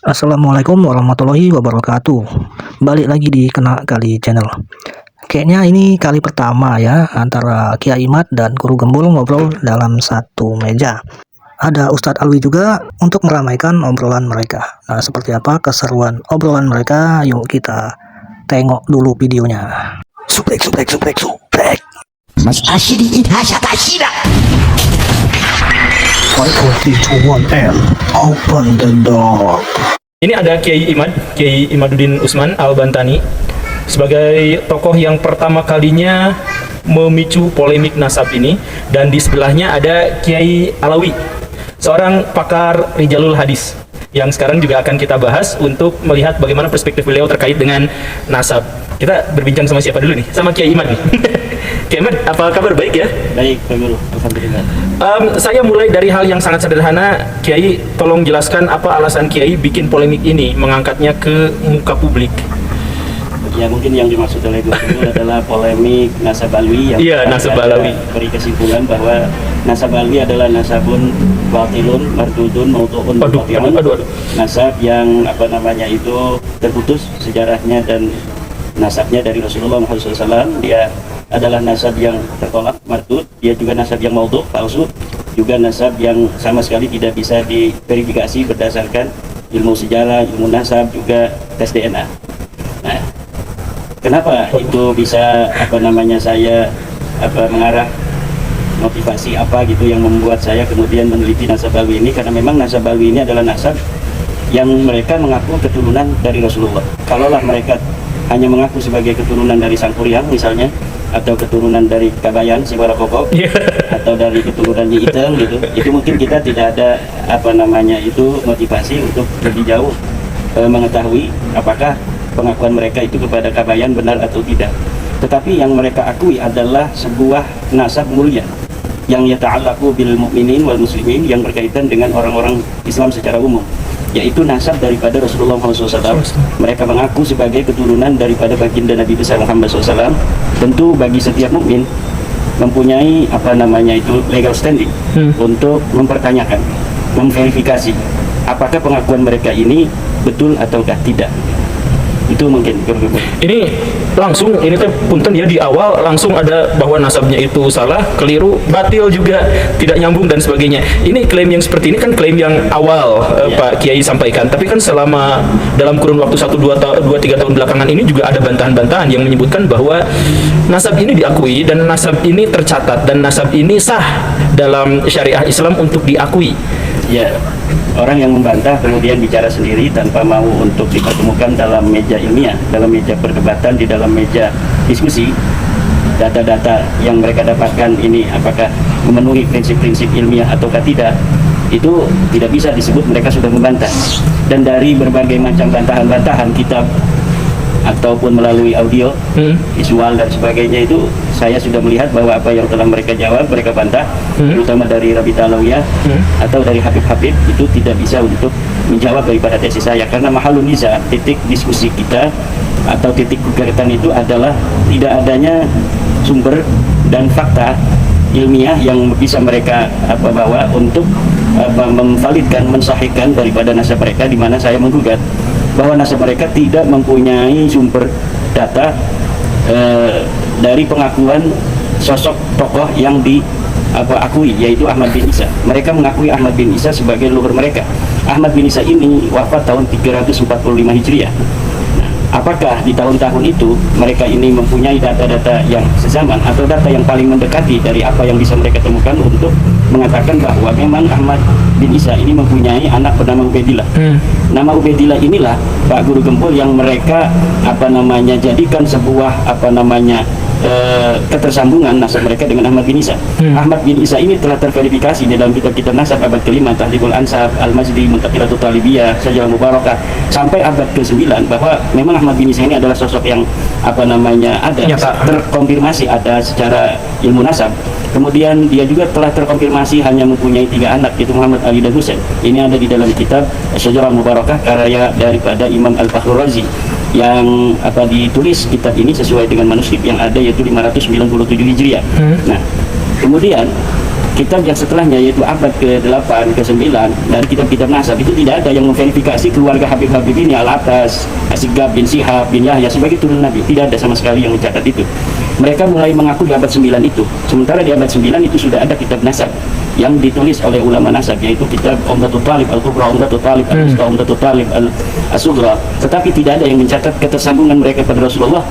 Assalamualaikum warahmatullahi wabarakatuh. Balik lagi di Kena Kali Channel. Kayaknya ini kali pertama ya antara Kiai Imad dan Guru Gembul ngobrol dalam satu meja. Ada Ustadz Alwi juga untuk meramaikan obrolan mereka. Nah, seperti apa keseruan obrolan mereka? Yuk kita tengok dulu videonya. Subrek. Mas Ashidi Idhasha Kashira. 5, 4, 3, 2, 1 and open the door. Ini ada Kiai Imad, Kiai Imaduddin Usman Al-Bantani, sebagai tokoh yang pertama kalinya memicu polemik nasab ini, dan di sebelahnya ada Kiai Alawi, seorang pakar rijalul hadis, yang sekarang juga akan kita bahas untuk melihat bagaimana perspektif beliau terkait dengan nasab. Kita berbincang sama siapa dulu nih? Sama Kiai Imad nih. Kiai Imad, apa kabar? Baik ya? Baik, Pak Guru. Alhamdulillah. Saya mulai dari hal yang sangat sederhana. Kiai, tolong jelaskan apa alasan Kiai bikin polemik ini, mengangkatnya ke muka publik. Ya, mungkin yang dimaksud oleh Guru adalah polemik nasab alwi yang Nasab alawi. beri kesimpulan bahwa nasab alwi adalah nasabun batilun, mardudun, mautuun, Aduh. nasab yang itu terputus sejarahnya dan nasabnya dari Rasulullah Muhammad SAW. Dia adalah nasab yang tertolak, mardud. Dia juga nasab yang maudhu, palsu. Juga nasab yang sama sekali tidak bisa diverifikasi berdasarkan ilmu sejarah, ilmu nasab, juga tes DNA. Nah, kenapa itu bisa saya mengarah motivasi apa gitu yang membuat saya kemudian meneliti nasab alwi ini? Karena memang nasab alwi ini adalah nasab yang mereka mengaku keturunan dari Rasulullah. Kalaulah mereka hanya mengaku sebagai keturunan dari Sang Kuryang misalnya, atau keturunan dari Kabayan si Barakoko, atau dari keturunan Nyi Iteng gitu, itu mungkin kita tidak ada motivasi untuk lebih jauh mengetahui apakah pengakuan mereka itu kepada Kabayan benar atau tidak. Tetapi yang mereka akui adalah sebuah nasab mulia yang yata'allaqu bil mu'minin wal muslimin, yang berkaitan dengan orang-orang Islam secara umum, yaitu nasab daripada Rasulullah SAW. Mereka mengaku sebagai keturunan daripada baginda Nabi besar Muhammad SAW. Tentu bagi setiap mukmin mempunyai legal standing untuk mempertanyakan, memverifikasi apakah pengakuan mereka ini betul ataukah tidak. Itu mungkin Ini langsung, ini teh punten ya, di awal langsung ada bahwa nasabnya itu salah, keliru, batil juga, tidak nyambung dan sebagainya. Ini klaim yang seperti ini kan klaim yang awal Pak Kiai sampaikan. Tapi kan selama dalam kurun waktu 1-2-3 tahun belakangan ini juga ada bantahan-bantahan yang menyebutkan bahwa nasab ini diakui dan nasab ini tercatat dan nasab ini sah dalam syariah Islam untuk diakui. Ya, orang yang membantah kemudian bicara sendiri tanpa mau untuk dipertemukan dalam meja ilmiah, dalam meja perdebatan, di dalam meja diskusi. Data-data yang mereka dapatkan ini apakah memenuhi prinsip-prinsip ilmiah ataukah tidak, itu tidak bisa disebut mereka sudah membantah. Dan dari berbagai macam bantahan-bantahan kitab ataupun melalui audio, visual dan sebagainya, itu saya sudah melihat bahwa apa yang telah mereka jawab, mereka bantah, terutama dari Rabi Talawiyah atau dari Habib-Habib, itu tidak bisa untuk menjawab daripada tesis saya. Karena mahalun niza, titik diskusi kita atau titik gugatan itu adalah tidak adanya sumber dan fakta ilmiah yang bisa mereka bawa untuk memvalidkan, mensahihkan daripada nasab mereka, di mana saya menggugat bahwa nasab mereka tidak mempunyai sumber data dari pengakuan sosok tokoh yang diakui, yaitu Ahmad bin Isa. Mereka mengakui Ahmad bin Isa sebagai leluhur mereka. Ahmad bin Isa ini wafat tahun 345 Hijriah. Apakah di tahun-tahun itu mereka ini mempunyai data-data yang sezaman atau data yang paling mendekati dari apa yang bisa mereka temukan untuk mengatakan bahwa memang Ahmad bin Isa ini mempunyai anak bernama Ubaidillah. Nama Ubaidillah inilah Pak Guru Gembul yang mereka jadikan sebuah ketersambungan nasab mereka dengan Ahmad bin Isa. Ahmad bin Isa ini telah terverifikasi di dalam kitab-kitab nasab abad ke-5, Tahdhibul Ansab, Al-Majdi, Muntaqilatul Talibiyah, Sajarah Mubarakah, sampai abad ke-9, bahwa memang Ahmad bin Isa ini adalah sosok yang terkonfirmasi ada secara ilmu nasab. Kemudian dia juga telah terkonfirmasi hanya mempunyai 3 anak, yaitu Muhammad, Ali, dan Husain. Ini ada di dalam kitab Sajarah Mubarakah karya daripada Imam Al-Fakhrur Razi, yang ditulis kitab ini sesuai dengan manuskrip yang ada, yaitu 597 Hijriah. Nah, kemudian kitab yang setelahnya yaitu abad ke-8, ke-9 dari kitab-kitab nasab itu tidak ada yang memverifikasi keluarga Habib-Habib ini Al-Atas, Asigab bin Sihab bin Yahya sebagai turun Nabi. Tidak ada sama sekali yang mencatat itu. Mereka mulai mengaku di abad 9 itu. Sementara di abad 9 itu sudah ada kitab nasab yang ditulis oleh ulama nasab, yaitu kitab Umdatul Talib Al-Kubra, Umdatul Talib Al-Wusta, Umdatul Talib Al-Sughra. Tetapi tidak ada yang mencatat ketersambungan mereka pada Rasulullah.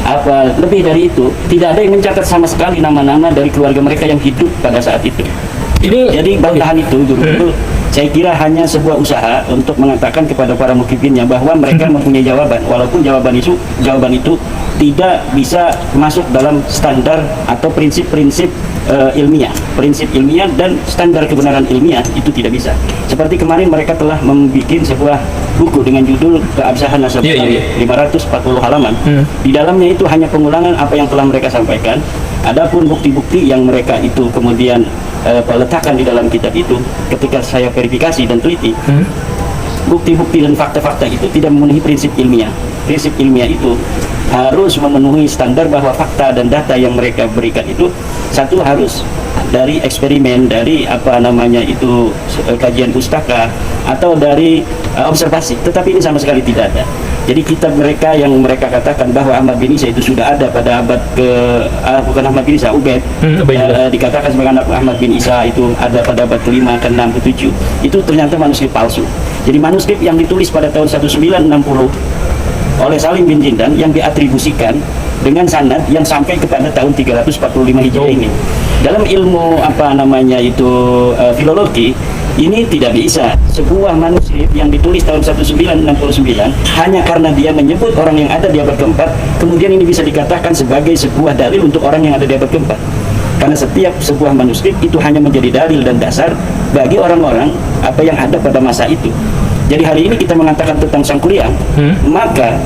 Apa lebih dari itu, tidak ada yang mencatat sama sekali nama-nama dari keluarga mereka yang hidup pada saat itu. Jadi bantahan itu guru-guru saya kira hanya sebuah usaha untuk mengatakan kepada para mukibinnya bahwa mereka mempunyai jawaban, walaupun jawaban itu tidak bisa masuk dalam standar atau prinsip-prinsip ilmiah, prinsip ilmiah dan standar kebenaran ilmiah itu tidak bisa. Seperti kemarin mereka telah membuat sebuah buku dengan judul Keabsahan Nasab 540 halaman. Di dalamnya itu hanya pengulangan apa yang telah mereka sampaikan. Adapun bukti-bukti yang mereka itu kemudian letakkan di dalam kitab itu, ketika saya verifikasi dan teliti, bukti-bukti dan fakta-fakta itu tidak memenuhi prinsip ilmiah. Prinsip ilmiah itu harus memenuhi standar bahwa fakta dan data yang mereka berikan itu satu harus dari eksperimen, dari apa namanya itu kajian pustaka atau dari observasi. Tetapi ini sama sekali tidak ada. Jadi kitab mereka yang mereka katakan bahwa Ahmad bin Isa itu sudah ada pada abad bukan Ahmad bin Isa, Ubaid, dikatakan sebagai anak Ahmad bin Isa itu ada pada abad ke-5, ke-6, ke-7. Itu ternyata manuskrip palsu. Jadi manuskrip yang ditulis pada tahun 1960 oleh Salim bin Jindan yang diatribusikan dengan sanad yang sampai kepada tahun 345 Hijriah ini. Dalam ilmu apa namanya itu filologi ini tidak bisa sebuah manuskrip yang ditulis tahun 1969 hanya karena dia menyebut orang yang ada di abad keempat, kemudian ini bisa dikatakan sebagai sebuah dalil untuk orang yang ada di abad keempat. Karena setiap sebuah manuskrip itu hanya menjadi dalil dan dasar bagi orang-orang apa yang ada pada masa itu. Jadi hari ini kita mengatakan tentang Sang Kuliang, maka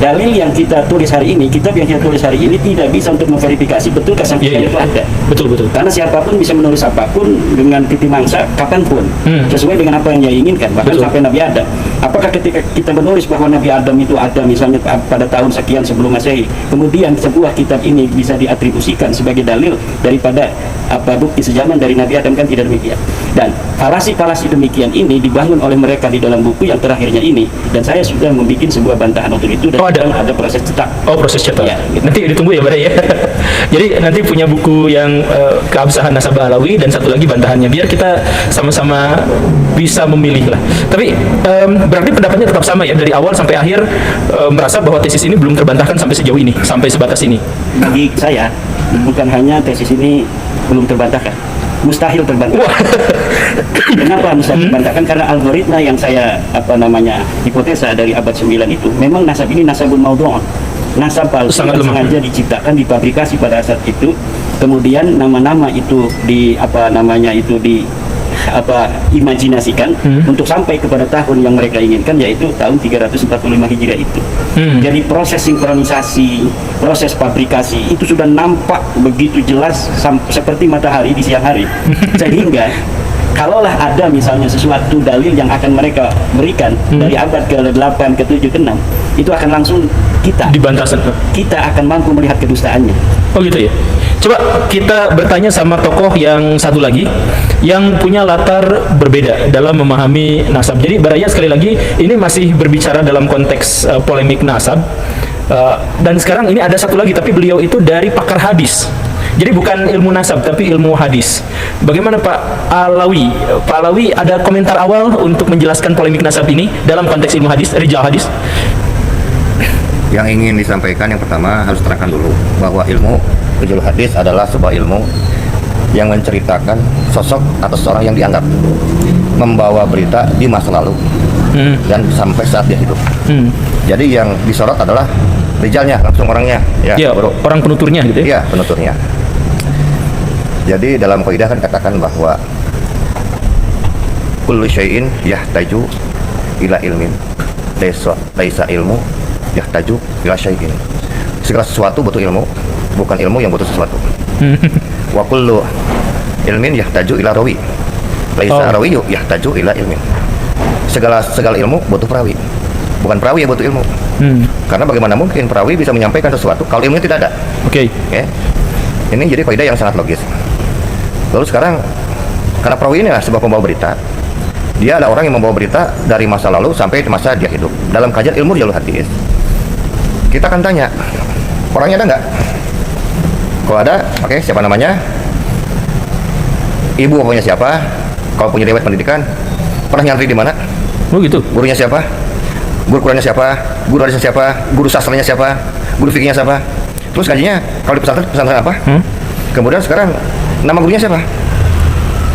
dalil yang kita tulis hari ini, kitab yang kita tulis hari ini tidak bisa untuk memverifikasi betulkah Sang Kuliang itu ada. Betul. Karena siapapun bisa menulis apapun dengan titi mangsa kapanpun, sesuai dengan apa yang dia inginkan, bahkan sampai Nabi Adam. Apakah ketika kita menulis bahwa Nabi Adam itu ada misalnya pada tahun sekian sebelum Masehi, kemudian sebuah kitab ini bisa diatribusikan sebagai dalil daripada apa bukti sejaman dari Nabi Adam? Kan tidak demikian. Dan falasi-falasi demikian ini dibangun oleh mereka di dalam buku yang terakhirnya ini, dan saya sudah membuat sebuah bantahan untuk itu. Dan ada proses cetak. Oh, proses cetak. Ya, gitu. Nanti ditunggu ya, Bare ya. Jadi nanti punya buku yang Keabsahan Nasab Alawi dan satu lagi bantahannya, biar kita sama-sama bisa memilih lah. Tapi berarti pendapatnya tetap sama ya, dari awal sampai akhir merasa bahwa tesis ini belum terbantahkan sampai sejauh ini, sampai sebatas ini. Bagi saya bukan hanya tesis ini belum terbantahkan, mustahil terbantahkan. Kenapa mustahil terbantahkan? Karena algoritma yang saya apa namanya hipotesa dari abad 9 itu memang nasab ini nasabun maudhu'un, nasab palsu yang sengaja diciptakan, dipabrikasi pada saat itu, kemudian nama-nama itu di apa namanya itu di apa imajinasikan untuk sampai kepada tahun yang mereka inginkan, yaitu tahun 345 Hijriah itu. Jadi proses sinkronisasi, proses fabrikasi itu sudah nampak begitu jelas seperti matahari di siang hari. Sehingga kalaulah ada misalnya sesuatu dalil yang akan mereka berikan dari abad ke-8, ke-7, ke-6, itu akan langsung dibantah. Kita akan mampu melihat kedustaannya. Oh gitu ya. Coba kita bertanya sama tokoh yang satu lagi yang punya latar berbeda dalam memahami nasab. Jadi Baraya sekali lagi ini masih berbicara dalam konteks polemik nasab. Dan sekarang ini ada satu lagi, tapi beliau itu dari pakar hadis. Jadi bukan ilmu nasab tapi ilmu hadis. Bagaimana Pak Alawi? Pak Alawi ada komentar awal untuk menjelaskan polemik nasab ini dalam konteks ilmu hadis, rijal hadis? Yang ingin disampaikan yang pertama harus terangkan dulu bahwa ilmu rijal hadis adalah sebuah ilmu yang menceritakan sosok atau seorang yang dianggap membawa berita di masa lalu dan sampai saat dia hidup. Jadi yang disorot adalah rijalnya, langsung orangnya, ya, orang penuturnya gitu ya? Iya, penuturnya. Jadi dalam kaidah kan katakan bahwa kullu syai'in yahtaju ila ilmin, laisa ilmu yahtaju ila syai'in. Segala sesuatu butuh ilmu, bukan ilmu yang butuh sesuatu. Wa kullu ilmin yahtaju ila rawi, laisa rawiyyu yahtaju ila ilmin. Segala ilmu butuh perawi, bukan perawi yang butuh ilmu. Karena bagaimana mungkin perawi bisa menyampaikan sesuatu kalau ilmunya tidak ada? Oke. Ini jadi kaidah yang sangat logis. Lalu sekarang karena perawi ini adalah sebuah pembawa berita, dia adalah orang yang membawa berita dari masa lalu sampai masa dia hidup. Dalam kajian ilmu jalur hadis, kita akan tanya, orangnya ada nggak? Kalau ada, oke, siapa namanya? Ibu bapaknya siapa? Kalau punya riwayat pendidikan, pernah nyantri di mana? Oh gitu. Gurunya siapa? Guru Qurannya siapa? Guru hadisnya siapa? Guru sastranya siapa? Guru fikihnya siapa? Terus kajiannya kalau di pesantren apa? Kemudian sekarang nama gurunya siapa?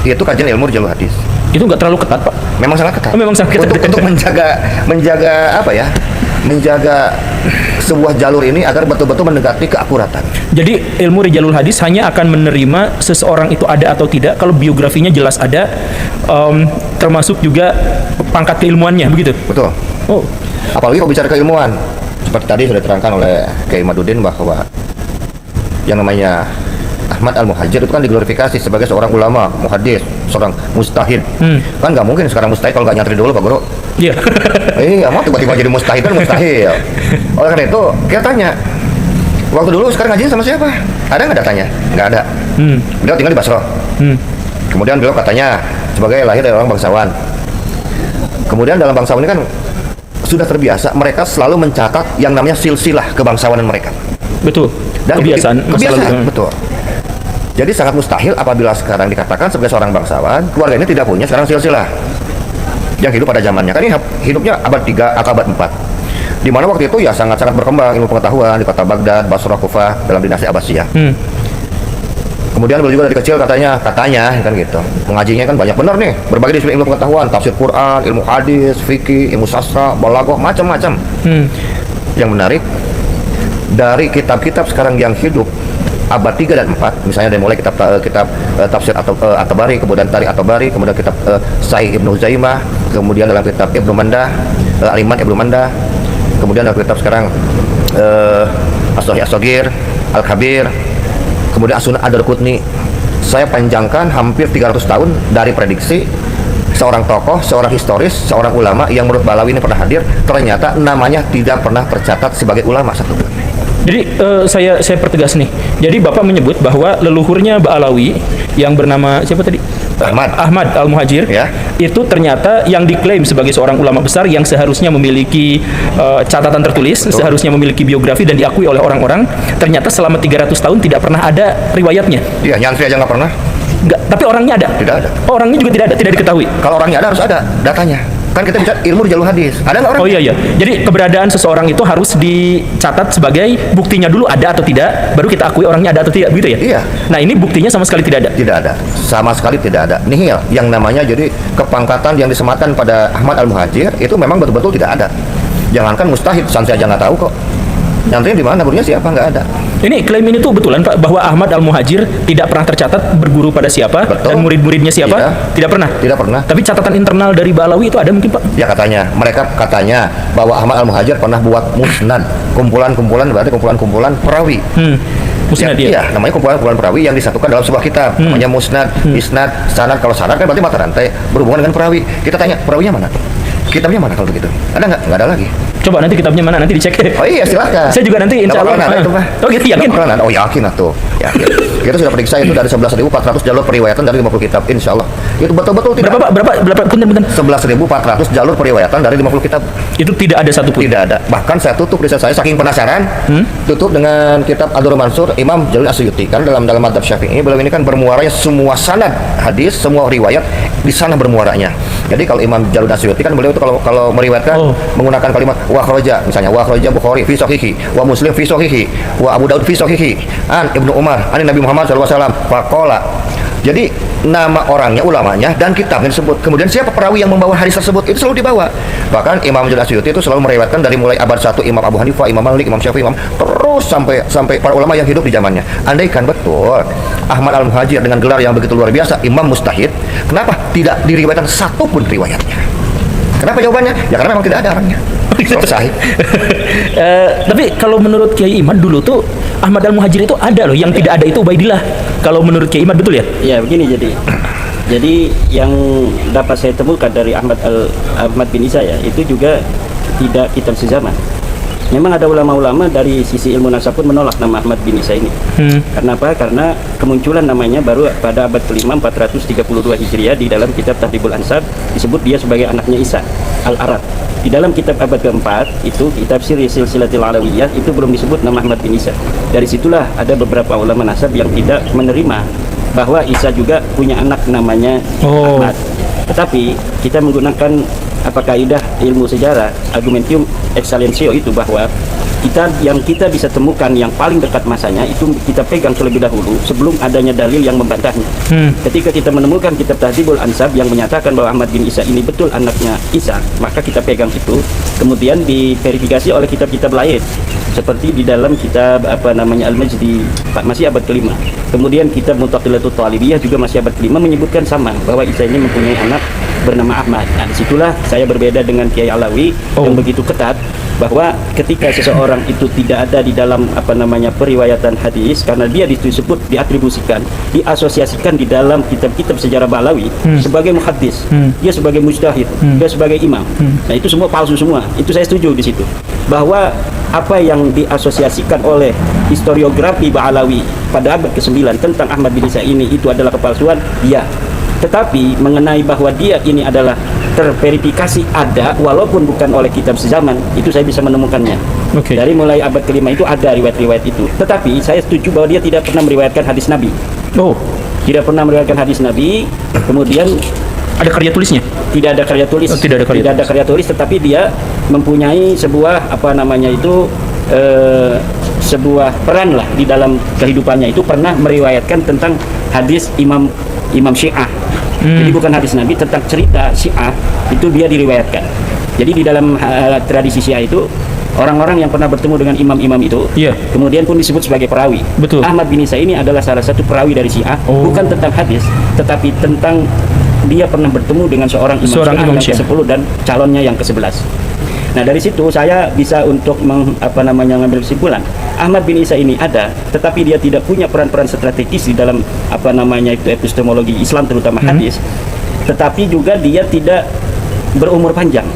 Itu kajian ilmu jalur hadis. Itu nggak terlalu ketat, Pak. Memang sangat ketat. Oh, memang sangat ketat. Untuk menjaga apa ya? Menjaga sebuah jalur ini agar betul-betul mendekati keakuratan. Jadi ilmu rijalul hadis hanya akan menerima seseorang itu ada atau tidak kalau biografinya jelas ada, termasuk juga pangkat keilmuannya, begitu? Betul. Oh, Apalagi kalau bicara keilmuan, seperti tadi sudah diterangkan oleh Kiai Imaduddin bahwa yang namanya Ahmad Al-Muhajir itu kan diglorifikasi sebagai seorang ulama, muhaddis, seorang mustahid. Kan nggak mungkin sekarang mustahid kalau nggak nyantri dulu, Pak Guru. iya. Mau tiba-tiba jadi mustahid kan mustahil. Oleh karena itu, kita tanya, waktu dulu sekarang ngajiin sama siapa? Ada nggak datanya? Nggak ada. Beliau tinggal di Basra. Kemudian beliau katanya sebagai lahir dari orang bangsawan. Kemudian dalam bangsawan ini kan sudah terbiasa, mereka selalu mencatat yang namanya silsilah kebangsawanan mereka. Betul. Dan kebiasaan. betul. Jadi sangat mustahil apabila sekarang dikatakan sebagai seorang bangsawan, keluarga ini tidak punya sekarang silsilah yang hidup pada zamannya. Kan ini hidupnya abad 3 atau abad 4. Di mana waktu itu ya sangat-sangat berkembang ilmu pengetahuan di kota Baghdad, Basra, Kufah dalam dinasti Abbasiyah. Kemudian beliau juga dari kecil katanya kan gitu. Mengajinya kan banyak benar nih, berbagai disiplin ilmu pengetahuan, tafsir Quran, ilmu hadis, fikih, ilmu sastra, balaghah, macam-macam. Yang menarik dari kitab-kitab sekarang yang hidup abad 3 dan 4, misalnya dari mulai kitab tafsir At-Tabari, kemudian Tarikh At-Tabari, kemudian kitab Sahih Ibnu Huzaimah, kemudian dalam kitab Ibnu Mandah, Al-Iman Ibnu Mandah, kemudian dalam kitab sekarang As-Sahih As-Saghir, Al-Kabir, kemudian As-Sunan Ad-Darqutni. Saya panjangkan hampir 300 tahun dari prediksi seorang tokoh, seorang historis, seorang ulama yang menurut Balawi ini pernah hadir, ternyata namanya tidak pernah tercatat sebagai ulama satupun. Jadi saya pertegas nih. Jadi Bapak menyebut bahwa leluhurnya Ba'alawi yang bernama siapa tadi? Ahmad Al-Muhajir, Ya. itu ternyata yang diklaim sebagai seorang ulama besar yang seharusnya memiliki catatan tertulis, seharusnya memiliki biografi dan diakui oleh orang-orang, ternyata selama 300 tahun tidak pernah ada riwayatnya. Iya, nyantri aja nggak pernah. Enggak, tapi orangnya ada. Tidak ada. Oh, orangnya juga tidak diketahui. Kalau orangnya ada harus ada datanya. Kan kita bicara ilmu di jalur hadis. Ada nggak orang? Oh iya. Jadi keberadaan seseorang itu harus dicatat sebagai buktinya dulu ada atau tidak, baru kita akui orangnya ada atau tidak, begitu ya? Iya. Nah, ini buktinya sama sekali tidak ada. Tidak ada, sama sekali tidak ada. Nihil, yang namanya jadi kepangkatan yang disematkan pada Ahmad Al-Muhajir itu memang betul-betul tidak ada. Jangankan mustahid, saya aja nggak tahu kok. Nyantri di mana, gurunya siapa, nggak ada. Ini klaim ini tuh betulan Pak bahwa Ahmad Al-Muhajir tidak pernah tercatat berguru pada siapa. Betul. Dan murid-muridnya siapa? Iya. Tidak pernah. Tidak pernah. Tapi catatan internal dari Ba'alawi itu ada mungkin Pak? Ya mereka katanya bahwa Ahmad Al-Muhajir pernah buat musnad, kumpulan-kumpulan, berarti kumpulan-kumpulan perawi. Musnad dia. Iya, namanya kumpulan-kumpulan perawi yang disatukan dalam sebuah kitab, namanya musnad, isnad, sanad. Kalau sanad kan berarti mata rantai berhubungan dengan perawi. Kita tanya, perawinya mana? Kitabnya mana kalau begitu? Ada nggak? Nggak ada lagi. Coba nanti kitabnya mana, nanti dicek. Oh iya, silakan. Saya juga nanti insya Allah. Ada itu, Pak. Oh gitu, yakin? Oh yakin atuh. Yakin. Kita sudah periksa itu dari 11.400 jalur periwayatan dari 50 kitab, insya Allah. Itu betul-betul tidak. Berapa Pak? Berapa? Punten. 11.400 jalur periwayatan dari 50 kitab. Itu tidak ada satupun. Tidak ada. Bahkan saya tutup riset saya saking penasaran. Tutup dengan kitab Ad-Durrul Mansur Imam Jalil Asyuti. Kan dalam madzhab Syafi'i beliau ini kan bermuaranya semua sanad hadis, semua riwayat di sana bermuaranya. Jadi kalau Imam Jalil Asyuti kan beliau itu kalau meriwayatkan menggunakan kalimat wa kharaja, misalnya wa kharaja Bukhari fi sahihi, wa Muslim fi sahihi, wa Abu Daud fi sahihi, an Ibnu Umar, an Nabi Muhammad sallallahu alaihi wasallam faqala. Jadi nama orangnya, ulamanya, dan kitabnya disebut. Kemudian siapa perawi yang membawa hadis tersebut itu selalu dibawa. Bahkan Imam Jalil Asyuti itu selalu meriwayatkan dari mulai abad 1 Imam Abu Hanifah, Imam Malik, Imam Syafi'i, terus sampai para ulama yang hidup di zamannya. Andaikan betul Ahmad Al-Muhajir dengan gelar yang begitu luar biasa, Imam Mustahid, kenapa tidak diriwayatkan satupun riwayatnya? Kenapa jawabannya? Ya karena memang tidak ada orangnya. Selesai. Tapi kalau menurut Kiai Imad dulu tuh Ahmad Al-Muhajir itu ada loh, yang tidak ada itu Ubaidillah. Kalau menurut Kiai Imad betul ya? Ya begini jadi yang dapat saya temukan dari Ahmad bin Isa ya itu juga tidak kitab sezaman. memang ada ulama-ulama dari sisi ilmu nasab pun menolak nama Ahmad bin Isa ini. Karena apa? Karena kemunculan namanya baru pada abad ke-5 432 Hijriah di dalam kitab Tahdhibul Ansab disebut dia sebagai anaknya Isa Al-Arad. Di dalam kitab abad ke-4 itu kitab Silsilatul Alawiyah itu belum disebut nama Ahmad bin Isa. Dari situlah ada beberapa ulama nasab yang tidak menerima bahwa Isa juga punya anak namanya Ahmad. Tetapi kita menggunakan kaidah ilmu sejarah argumentium excellentio itu bahwa kita bisa temukan yang paling dekat masanya itu kita pegang terlebih dahulu sebelum adanya dalil yang membantahnya. Ketika kita menemukan kitab Tahdhibul Ansab yang menyatakan bahwa Ahmad bin Isa ini betul anaknya Isa, maka kita pegang itu, kemudian diverifikasi oleh kitab-kitab lain seperti di dalam kitab Al-Majdi masih abad ke-5. Kemudian kitab Muntaqilatul Talibiyah juga masih abad ke-5 menyebutkan sama bahwa Isa ini mempunyai anak bernama Ahmad. Nah, disitulah saya berbeda dengan Kiai Alawi yang begitu ketat bahwa ketika seseorang itu tidak ada di dalam periwayatan hadis karena dia disebut diatribusikan, diasosiasikan di dalam kitab-kitab sejarah Balawi sebagai muhaddis, dia sebagai mujtahid, dia sebagai imam. Nah, itu semua palsu semua. Itu saya setuju di situ. Bahwa apa yang diasosiasikan oleh historiografi Ba'alawi pada abad ke-9 tentang Ahmad bin Isa ini itu adalah kepalsuan, ya. Tetapi mengenai bahwa dia ini adalah terverifikasi ada walaupun bukan oleh kitab sezaman, itu saya bisa menemukannya. Dari mulai abad ke-5 itu ada riwayat-riwayat itu. Tetapi saya setuju bahwa dia tidak pernah meriwayatkan hadis Nabi. Tidak pernah meriwayatkan hadis Nabi. Kemudian ada karya tulisnya? Tidak ada karya tulis. Tidak ada karya tulis, tetapi dia mempunyai sebuah sebuah peran lah di dalam kehidupannya, itu pernah meriwayatkan tentang hadis Imam Syiah. Jadi bukan hadis Nabi, tentang cerita Syiah itu dia diriwayatkan. Jadi di dalam tradisi Syiah itu orang-orang yang pernah bertemu dengan imam-imam itu kemudian pun disebut sebagai perawi. Betul. Ahmad bin Isa ini adalah salah satu perawi dari Syiah, bukan tentang hadis tetapi tentang dia pernah bertemu dengan seorang imam Syiah yang ke-10 dan calonnya yang ke-11. Nah, dari situ saya bisa untuk mengambil kesimpulan Ahmad bin Isa ini ada, tetapi dia tidak punya peran-peran strategis di dalam epistemologi Islam terutama hadis. Tetapi juga dia tidak berumur panjang.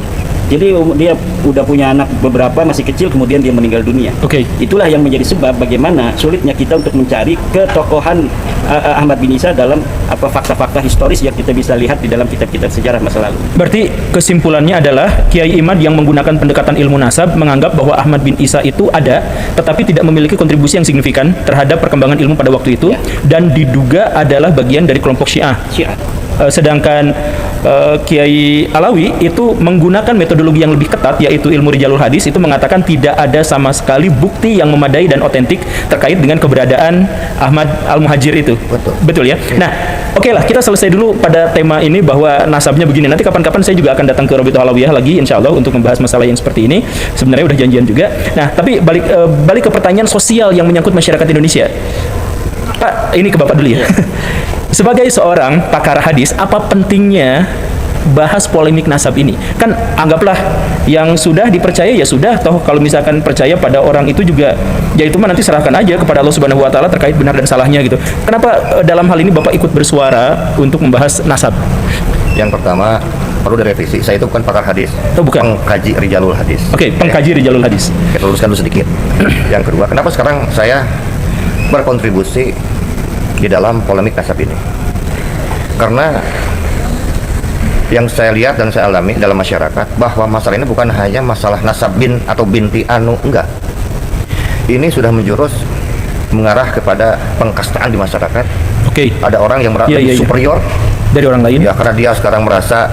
Jadi dia udah punya anak beberapa masih kecil, kemudian dia meninggal dunia. Itulah yang menjadi sebab bagaimana sulitnya kita untuk mencari ketokohan Ahmad bin Isa dalam fakta-fakta historis yang kita bisa lihat di dalam kitab-kitab sejarah masa lalu. Berarti kesimpulannya adalah Kiai Imad yang menggunakan pendekatan ilmu nasab menganggap bahwa Ahmad bin Isa itu ada, tetapi tidak memiliki kontribusi yang signifikan terhadap perkembangan ilmu pada waktu itu, dan diduga adalah bagian dari kelompok Syiah. Sedangkan Kiai Alawi itu menggunakan metodologi yang lebih ketat, yaitu ilmu rijalul hadis, itu mengatakan tidak ada sama sekali bukti yang memadai dan otentik terkait dengan keberadaan Ahmad Al-Muhajir itu. Betul ya? Nah, oke lah, kita selesai dulu pada tema ini bahwa nasabnya begini. Nanti kapan-kapan saya juga akan datang ke Rabithah Alawiyah lagi insya Allah untuk membahas masalah yang seperti ini. Sebenarnya udah janjian juga. Nah, tapi balik ke pertanyaan sosial yang menyangkut masyarakat Indonesia. Pak, ini ke Bapak dulu ya. Sebagai seorang pakar hadis, apa pentingnya bahas polemik nasab ini? Kan anggaplah yang sudah dipercaya ya sudah, toh kalau misalkan percaya pada orang itu juga, ya itu mah nanti serahkan aja kepada Allah Subhanahu wa taala terkait benar dan salahnya gitu. Kenapa dalam hal ini Bapak ikut bersuara untuk membahas nasab? Yang pertama, perlu direvisi. Saya itu bukan pakar hadis. Bukan. Pengkaji rijalul hadis. Pengkaji rijalul hadis. Kita luruskan dulu sedikit. Yang kedua, kenapa sekarang saya berkontribusi di dalam polemik nasab ini? Karena yang saya lihat dan saya alami dalam masyarakat bahwa masalah ini bukan hanya masalah nasab bin atau binti anu, enggak. Ini sudah menjurus mengarah kepada pengkastaan di masyarakat. Ada orang yang merasa superior dari orang lain. Ya, karena dia sekarang merasa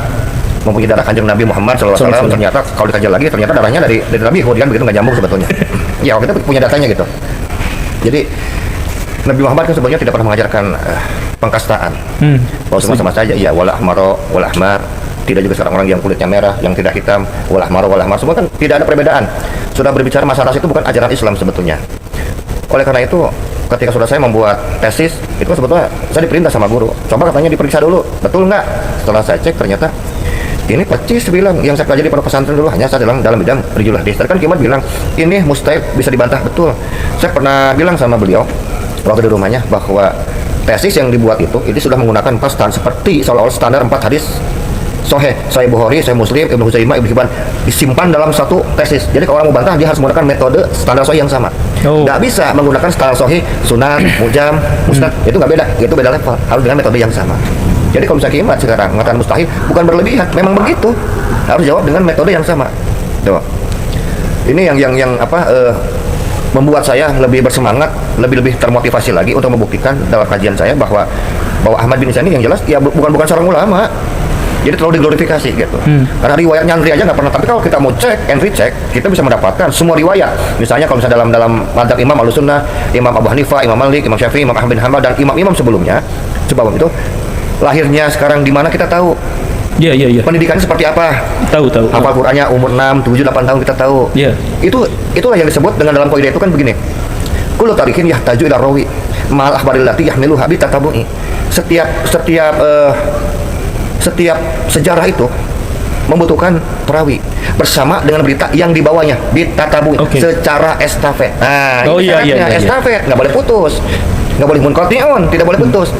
mempunyai darah kanjeng Nabi Muhammad SAW. Ternyata kalau dikaji lagi ternyata darahnya dari Nabi, kemudian begitu nggak nyambung sebetulnya. Ya, kita punya datanya gitu. Jadi Nabi Muhammad kan sebenarnya tidak pernah mengajarkan pengkastaan. Bahwa semua sama saja, ya wala ahmaro, wala ahmar. Tidak juga seorang orang yang kulitnya merah, yang tidak hitam, wala ahmaro, wala ahmar. Semua kan tidak ada perbedaan. Sudah berbicara masalah itu bukan ajaran Islam sebetulnya. Oleh karena itu, ketika sudah saya membuat tesis, itu sebetulnya saya diperintah sama guru. Coba katanya diperiksa dulu, betul nggak? Setelah saya cek, ternyata ini persis bilang yang saya pelajari pada pesantren dulu hanya saya dalam bidang rijalul hadis. Tadi kan Kimat bilang ini mustahil, bisa dibantah. Betul. Saya pernah bilang sama beliau waktu di rumahnya bahwa tesis yang dibuat itu sudah menggunakan 4 standar seperti seolah-olah standar 4 hadis Sahih Bukhari, Sahih Muslim, Ibnu Huzaimah, Ibnu Hibban disimpan dalam satu tesis. Jadi kalau orang mau bantah dia harus menggunakan metode standar sahih yang sama. Nggak bisa menggunakan standar sahih, sunan, mujam, musnad, itu nggak beda, itu beda level. Harus dengan metode yang sama. Jadi kalau misalnya Imat sekarang mengatakan mustahil, bukan berlebihan, memang begitu. Harus jawab dengan metode yang sama. Tuh. Ini yang membuat saya lebih bersemangat, lebih termotivasi lagi untuk membuktikan dalam kajian saya bahwa Ahmad bin Isa ini yang jelas ya bukan seorang ulama. Jadi terlalu diglorifikasi gitu. Karena riwayat nyantri aja nggak pernah. Tapi kalau kita mau cek and recheck, kita bisa mendapatkan semua riwayat. Misalnya kalau misalnya dalam madzhab Imam Ahlussunnah, Imam Abu Hanifah, Imam Malik, Imam Syafi'i, Imam Ahmad bin Hanbal dan imam-imam sebelumnya, sebab itu lahirnya sekarang di mana kita tahu. Iya. Pendidikannya seperti apa? Tahu. Hafal Qur'annya umur 6, 7, 8 tahun kita tahu. Iya. Itulah yang disebut dengan dalam kaidah itu kan begini. Kullu tarikin yahtaju ila rawi ma'al akhbaril lati yahmiluha bi tatabu'i. Setiap sejarah itu membutuhkan perawi bersama dengan berita yang dibawanya bitatabu secara estafet. Nah, iya. Estafet nggak boleh putus, nggak boleh munqati'un, tidak boleh putus.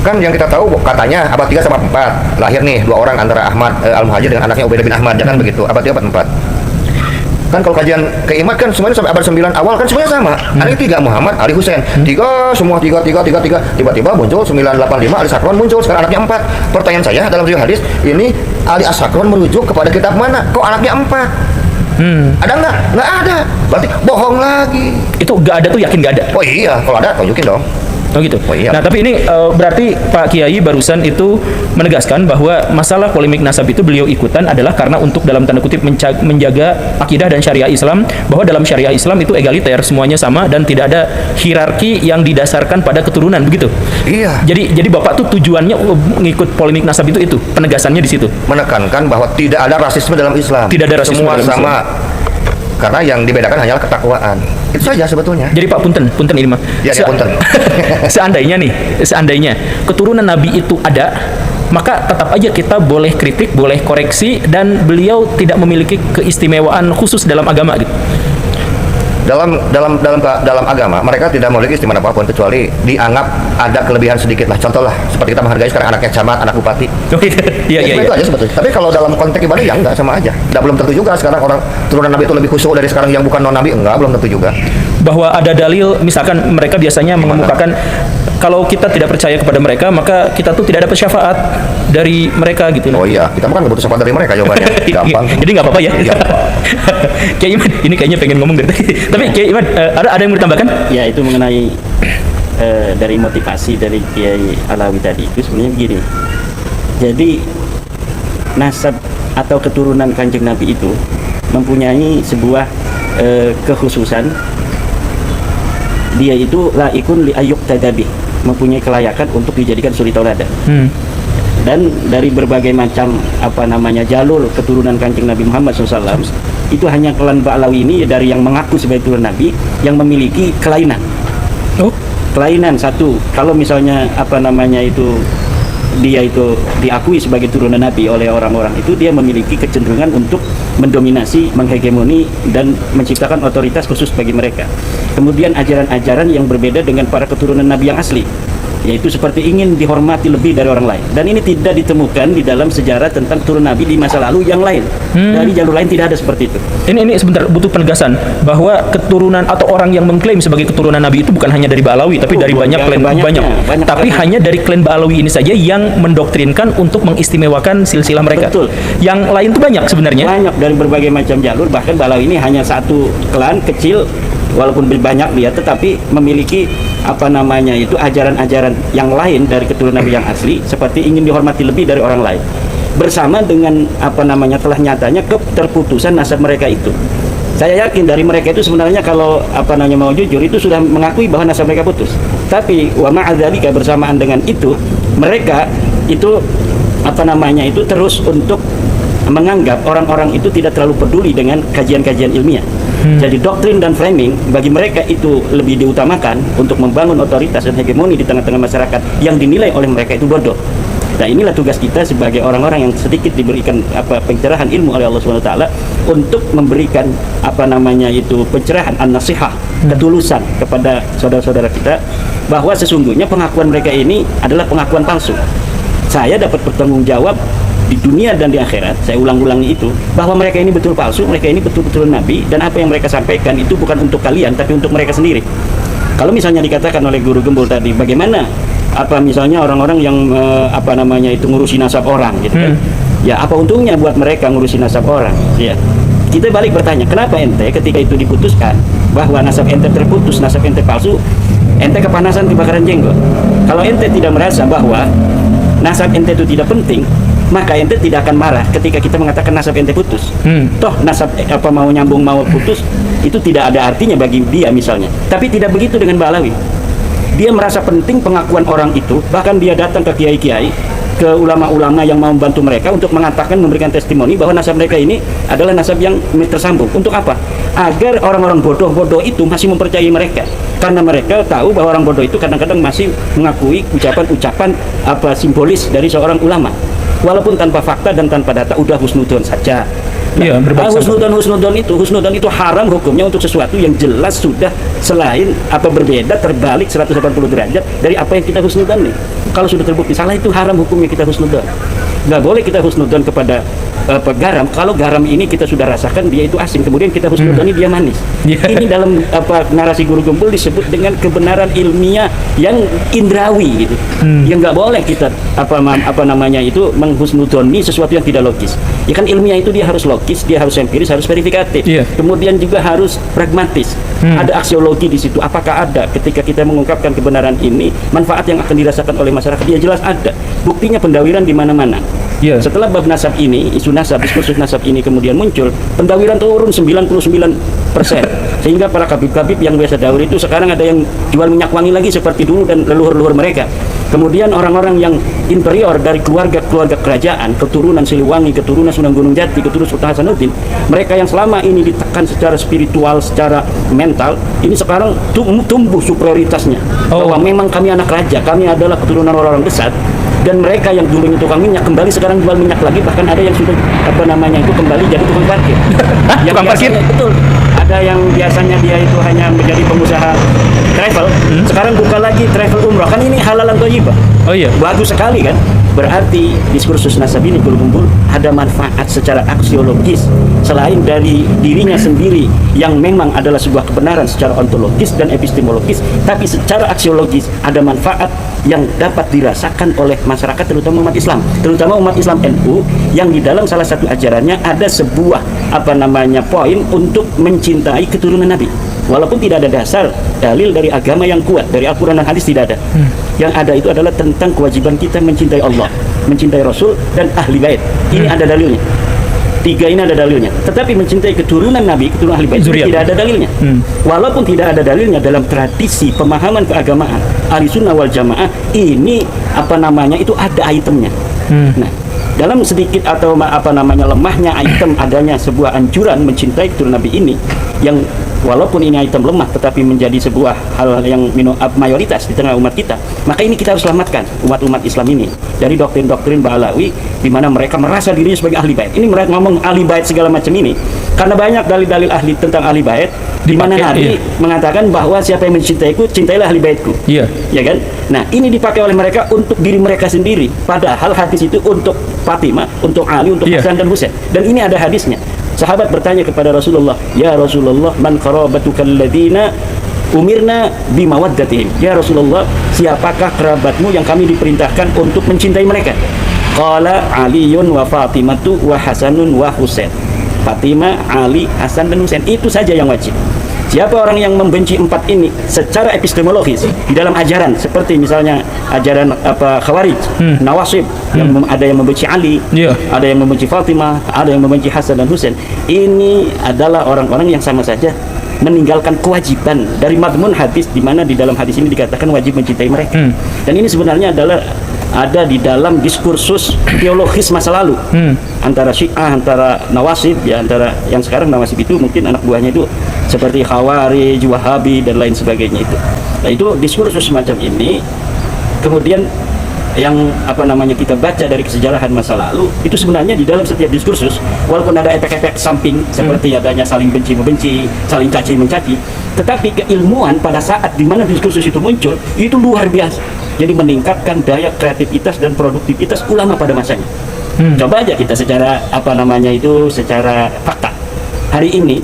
Kan yang kita tahu katanya abad 3 sama 4 lahir nih 2 orang antara Ahmad Al-Muhajir dengan anaknya Ubaidah bin Ahmad, kan begitu, abad 3 abad 4. Kan kalau kajian keimat kan semuanya sampai abad 9 awal kan semuanya sama. Ali 3 Muhammad, Ali Husain. 3 semua 3. Tiba-tiba muncul 985 Ali Sakron muncul, sekarang anaknya 4. Pertanyaan saya dalam riwayat hadis, ini Ali As-Sakron merujuk kepada kitab mana? Kok anaknya 4? Ada nggak? Nggak ada. Berarti bohong lagi. Itu nggak ada tuh yakin nggak ada? Oh iya, kalau ada tunjukin dong. Oh gitu. Oh, iya. Nah tapi ini berarti Pak Kiai barusan itu menegaskan bahwa masalah polemik nasab itu beliau ikutan adalah karena untuk dalam tanda kutip menjaga akidah dan syariah Islam, bahwa dalam syariah Islam itu egaliter, semuanya sama dan tidak ada hierarki yang didasarkan pada keturunan, begitu. Iya. Jadi Bapak tuh tujuannya ngikut polemik nasab itu penegasannya di situ. Menekankan bahwa tidak ada rasisme dalam Islam. Tidak ada rasisme semua dalam sama. Karena yang dibedakan hanyalah ketakwaan. Itu saja sebetulnya. Jadi Pak punten ini mah. Ya, punten. seandainya keturunan Nabi itu ada, maka tetap aja kita boleh kritik, boleh koreksi, dan beliau tidak memiliki keistimewaan khusus dalam agama gitu. Dalam agama mereka tidak memiliki istimewa apapun kecuali dianggap ada kelebihan sedikit lah. Contoh lah seperti kita menghargai sekarang anaknya camat, anak bupati. Iya. Itu aja sebetulnya. Tapi kalau dalam konteks ibadah ya enggak, sama aja. Belum tentu juga sekarang orang turunan Nabi itu lebih khusyuk dari sekarang yang bukan non Nabi, enggak, belum tentu juga. Bahwa ada dalil, misalkan mereka biasanya mengemukakan kalau kita tidak percaya kepada mereka, maka kita tuh tidak dapat syafaat dari mereka gitu. Oh iya, kita kan nggak butuh syafaat dari mereka jawabannya. Gampang. Jadi nggak apa-apa ya. Kiai Imad, ini kayaknya pengen ngomong dari tadi. Tapi Kiai Imad, ada yang mau ditambahkan? Ya, itu mengenai dari motivasi dari Kiai Alawi tadi itu sebenarnya begini. Jadi nasab atau keturunan Kanjeng Nabi itu mempunyai sebuah kekhususan. Dia itu laikun li ayyuk tadabi, mempunyai kelayakan untuk dijadikan suri tauladan. Dan dari berbagai macam jalur keturunan Kanjeng Nabi Muhammad SAW, itu hanya klan Ba'lawi ini dari yang mengaku sebagai turunan Nabi yang memiliki kelainan. Kelainan satu, kalau misalnya dia itu diakui sebagai turunan Nabi oleh orang-orang itu, dia memiliki kecenderungan untuk mendominasi, menghegemoni dan menciptakan otoritas khusus bagi mereka. Kemudian ajaran-ajaran yang berbeda dengan para keturunan Nabi yang asli, yaitu seperti ingin dihormati lebih dari orang lain. Dan ini tidak ditemukan di dalam sejarah tentang turun Nabi di masa lalu yang lain. Dari jalur lain tidak ada seperti itu. Ini sebentar, butuh penegasan bahwa keturunan atau orang yang mengklaim sebagai keturunan Nabi itu bukan hanya dari Ba'lawi, tapi dari banyak klan, banyak. Tapi hanya dari klan Ba'lawi ini saja yang mendoktrinkan untuk mengistimewakan silsilah mereka. Betul. Yang lain itu banyak sebenarnya. Banyak dari berbagai macam jalur, bahkan Ba'lawi ini hanya satu klan kecil, walaupun banyak dia, tetapi memiliki ajaran-ajaran yang lain dari keturunan Nabi yang asli, seperti ingin dihormati lebih dari orang lain. Bersama dengan telah nyatanya keterputusan nasab mereka itu. Saya yakin dari mereka itu sebenarnya kalau mau jujur itu sudah mengakui bahwa nasab mereka putus. Tapi wa ma'adzalika, bersamaan dengan itu mereka itu itu terus untuk menganggap orang-orang itu tidak terlalu peduli dengan kajian-kajian ilmiah. Jadi doktrin dan framing bagi mereka itu lebih diutamakan untuk membangun otoritas dan hegemoni di tengah-tengah masyarakat yang dinilai oleh mereka itu bodoh. Nah, inilah tugas kita sebagai orang-orang yang sedikit diberikan pencerahan ilmu oleh Allah SWT untuk memberikan pencerahan an-nasihah, ketulusan kepada saudara-saudara kita bahwa sesungguhnya pengakuan mereka ini adalah pengakuan palsu. Saya dapat bertanggung jawab di dunia dan di akhirat, saya ulang-ulangi itu, bahwa mereka ini betul palsu, mereka ini betul-betul nabi, dan apa yang mereka sampaikan itu bukan untuk kalian tapi untuk mereka sendiri. Kalau misalnya dikatakan oleh Guru Gembul tadi, bagaimana apa misalnya orang-orang yang apa namanya itu ngurusi nasab orang gitu kan, ya apa untungnya buat mereka ngurusi nasab orang, ya. Kita balik bertanya, kenapa ente ketika itu diputuskan bahwa nasab ente terputus, nasab ente palsu, ente kepanasan kebakaran jenggot? Kalau ente tidak merasa bahwa nasab ente itu tidak penting, maka ente tidak akan marah ketika kita mengatakan nasab ente putus. Toh nasab apa mau nyambung mau putus itu tidak ada artinya bagi dia misalnya. Tapi tidak begitu dengan Mbak Alawi. Dia merasa penting pengakuan orang itu, bahkan dia datang ke kiai-kiai, ke ulama-ulama yang mau membantu mereka untuk mengatakan, memberikan testimoni bahwa nasab mereka ini adalah nasab yang tersambung. Untuk apa? Agar orang-orang bodoh-bodoh itu masih mempercayai mereka, karena mereka tahu bahwa orang bodoh itu kadang-kadang masih mengakui ucapan-ucapan apa simbolis dari seorang ulama, walaupun tanpa fakta dan tanpa data, udah husnudon saja. Iya, husnudon itu haram hukumnya untuk sesuatu yang jelas sudah selain apa berbeda, terbalik 180 derajat dari apa yang kita husnudon nih. Kalau sudah terbukti salah, itu haram hukumnya kita husnudon. Nggak boleh kita husnudon kepada garam. Kalau garam ini kita sudah rasakan dia itu asin, kemudian kita husnudoni dia manis. Ini dalam apa narasi Guru Gembul disebut dengan kebenaran ilmiah yang indrawi gitu. Yang nggak boleh kita apa namanya itu menghusnudoni sesuatu yang tidak logis. Ya kan ilmiah itu dia harus logis, dia harus empiris, harus verifikatif. Kemudian juga harus pragmatis. Ada aksiologi di situ. Apakah ada ketika kita mengungkapkan kebenaran ini manfaat yang akan dirasakan oleh masyarakat? Dia jelas ada. Buktinya pendawiran di mana-mana. Setelah bab nasab ini, isu nasab, diskursus nasab ini kemudian muncul, pendawiran turun 99%. Sehingga para kabib-kabib yang biasa dawur itu sekarang ada yang jual minyak wangi lagi seperti dulu dan leluhur-leluhur mereka. Kemudian orang-orang yang inferior dari keluarga-keluarga kerajaan, keturunan Siliwangi, keturunan Sunan Gunung Jati, keturunan Sultan Hasanuddin, mereka yang selama ini ditekan secara spiritual, secara mental, ini sekarang tumbuh superioritasnya. Bahwa memang kami anak raja, kami adalah keturunan orang-orang besar. Dan mereka yang dulunya tukang minyak kembali sekarang jual minyak lagi, bahkan ada yang sudah apa namanya itu kembali jadi tukang parkir. Tukang parkir? Betul. Ada yang biasanya dia itu hanya menjadi pengusaha travel, sekarang buka lagi travel umrah. Kan ini halalan thayyibah. Oh iya. Bagus sekali kan? Berarti diskursus nasab ini Guru Gembul ada manfaat secara aksiologis selain dari dirinya sendiri yang memang adalah sebuah kebenaran secara ontologis dan epistemologis, tapi secara aksiologis ada manfaat yang dapat dirasakan oleh masyarakat, terutama umat Islam, terutama umat Islam NU, yang di dalam salah satu ajarannya ada sebuah apa namanya poin untuk mencintai keturunan Nabi. Walaupun tidak ada dasar dalil dari agama yang kuat, dari Al-Quran dan hadis tidak ada. Yang ada itu adalah tentang kewajiban kita mencintai Allah, mencintai Rasul dan ahli bait. Ini ada dalilnya. Tiga ini ada dalilnya. Tetapi mencintai keturunan Nabi, keturunan ahli bait tidak ada dalilnya. Walaupun tidak ada dalilnya dalam tradisi pemahaman keagamaan Ahli Sunnah wal Jamaah, ini apa namanya itu ada itemnya. Nah, dalam sedikit atau apa namanya lemahnya item adanya sebuah anjuran mencintai keturunan Nabi ini, yang walaupun ini item lemah tetapi menjadi sebuah hal yang mayoritas di tengah umat kita, maka ini kita harus selamatkan umat-umat Islam ini dari doktrin-doktrin Ba'alawi di mana mereka merasa dirinya sebagai ahli bait. Ini mereka ngomong ahli bait segala macam ini karena banyak dalil-dalil ahli tentang ahli bait di mana Nabi mengatakan bahwa siapa yang mencintaiku, cintailah ahli baitku. Ya kan? Nah, ini dipakai oleh mereka untuk diri mereka sendiri, padahal hadis itu untuk Fatimah, untuk Ali, untuk Hasan dan Husain. Dan ini ada hadisnya. Sahabat bertanya kepada Rasulullah, "Ya Rasulullah, man qarabatukal ladina umirna bimawaddatihim?" Ya Rasulullah, siapakah kerabatmu yang kami diperintahkan untuk mencintai mereka? Qala Aliyun wa Fatimatu wa Hasanun wa Husain. Fatimah, Ali, Hasan dan Husain, itu saja yang wajib. Siapa orang yang membenci empat ini secara epistemologis di dalam ajaran, seperti misalnya ajaran apa Khawarij, Nawasib, yang ada yang membenci Ali, ada yang membenci Fatimah, ada yang membenci Hasan dan Husain, ini adalah orang-orang yang sama saja meninggalkan kewajiban dari madmun hadis, di mana di dalam hadis ini dikatakan wajib mencintai mereka. Dan ini sebenarnya adalah ada di dalam diskursus teologis masa lalu antara Syiah, antara Nawasib, ya antara yang sekarang Nawasib itu mungkin anak buahnya itu seperti Khawarij, Wahabi dan lain sebagainya itu. Nah, itu diskursus semacam ini kemudian yang apa namanya kita baca dari kesejarahan masa lalu itu sebenarnya di dalam setiap diskursus, walaupun ada efek-efek samping seperti adanya saling benci membenci, saling caci mencaci, tetapi keilmuan pada saat di mana diskursus itu muncul itu luar biasa. Jadi meningkatkan daya kreativitas dan produktivitas ulama pada masanya. Coba aja kita secara secara fakta. Hari ini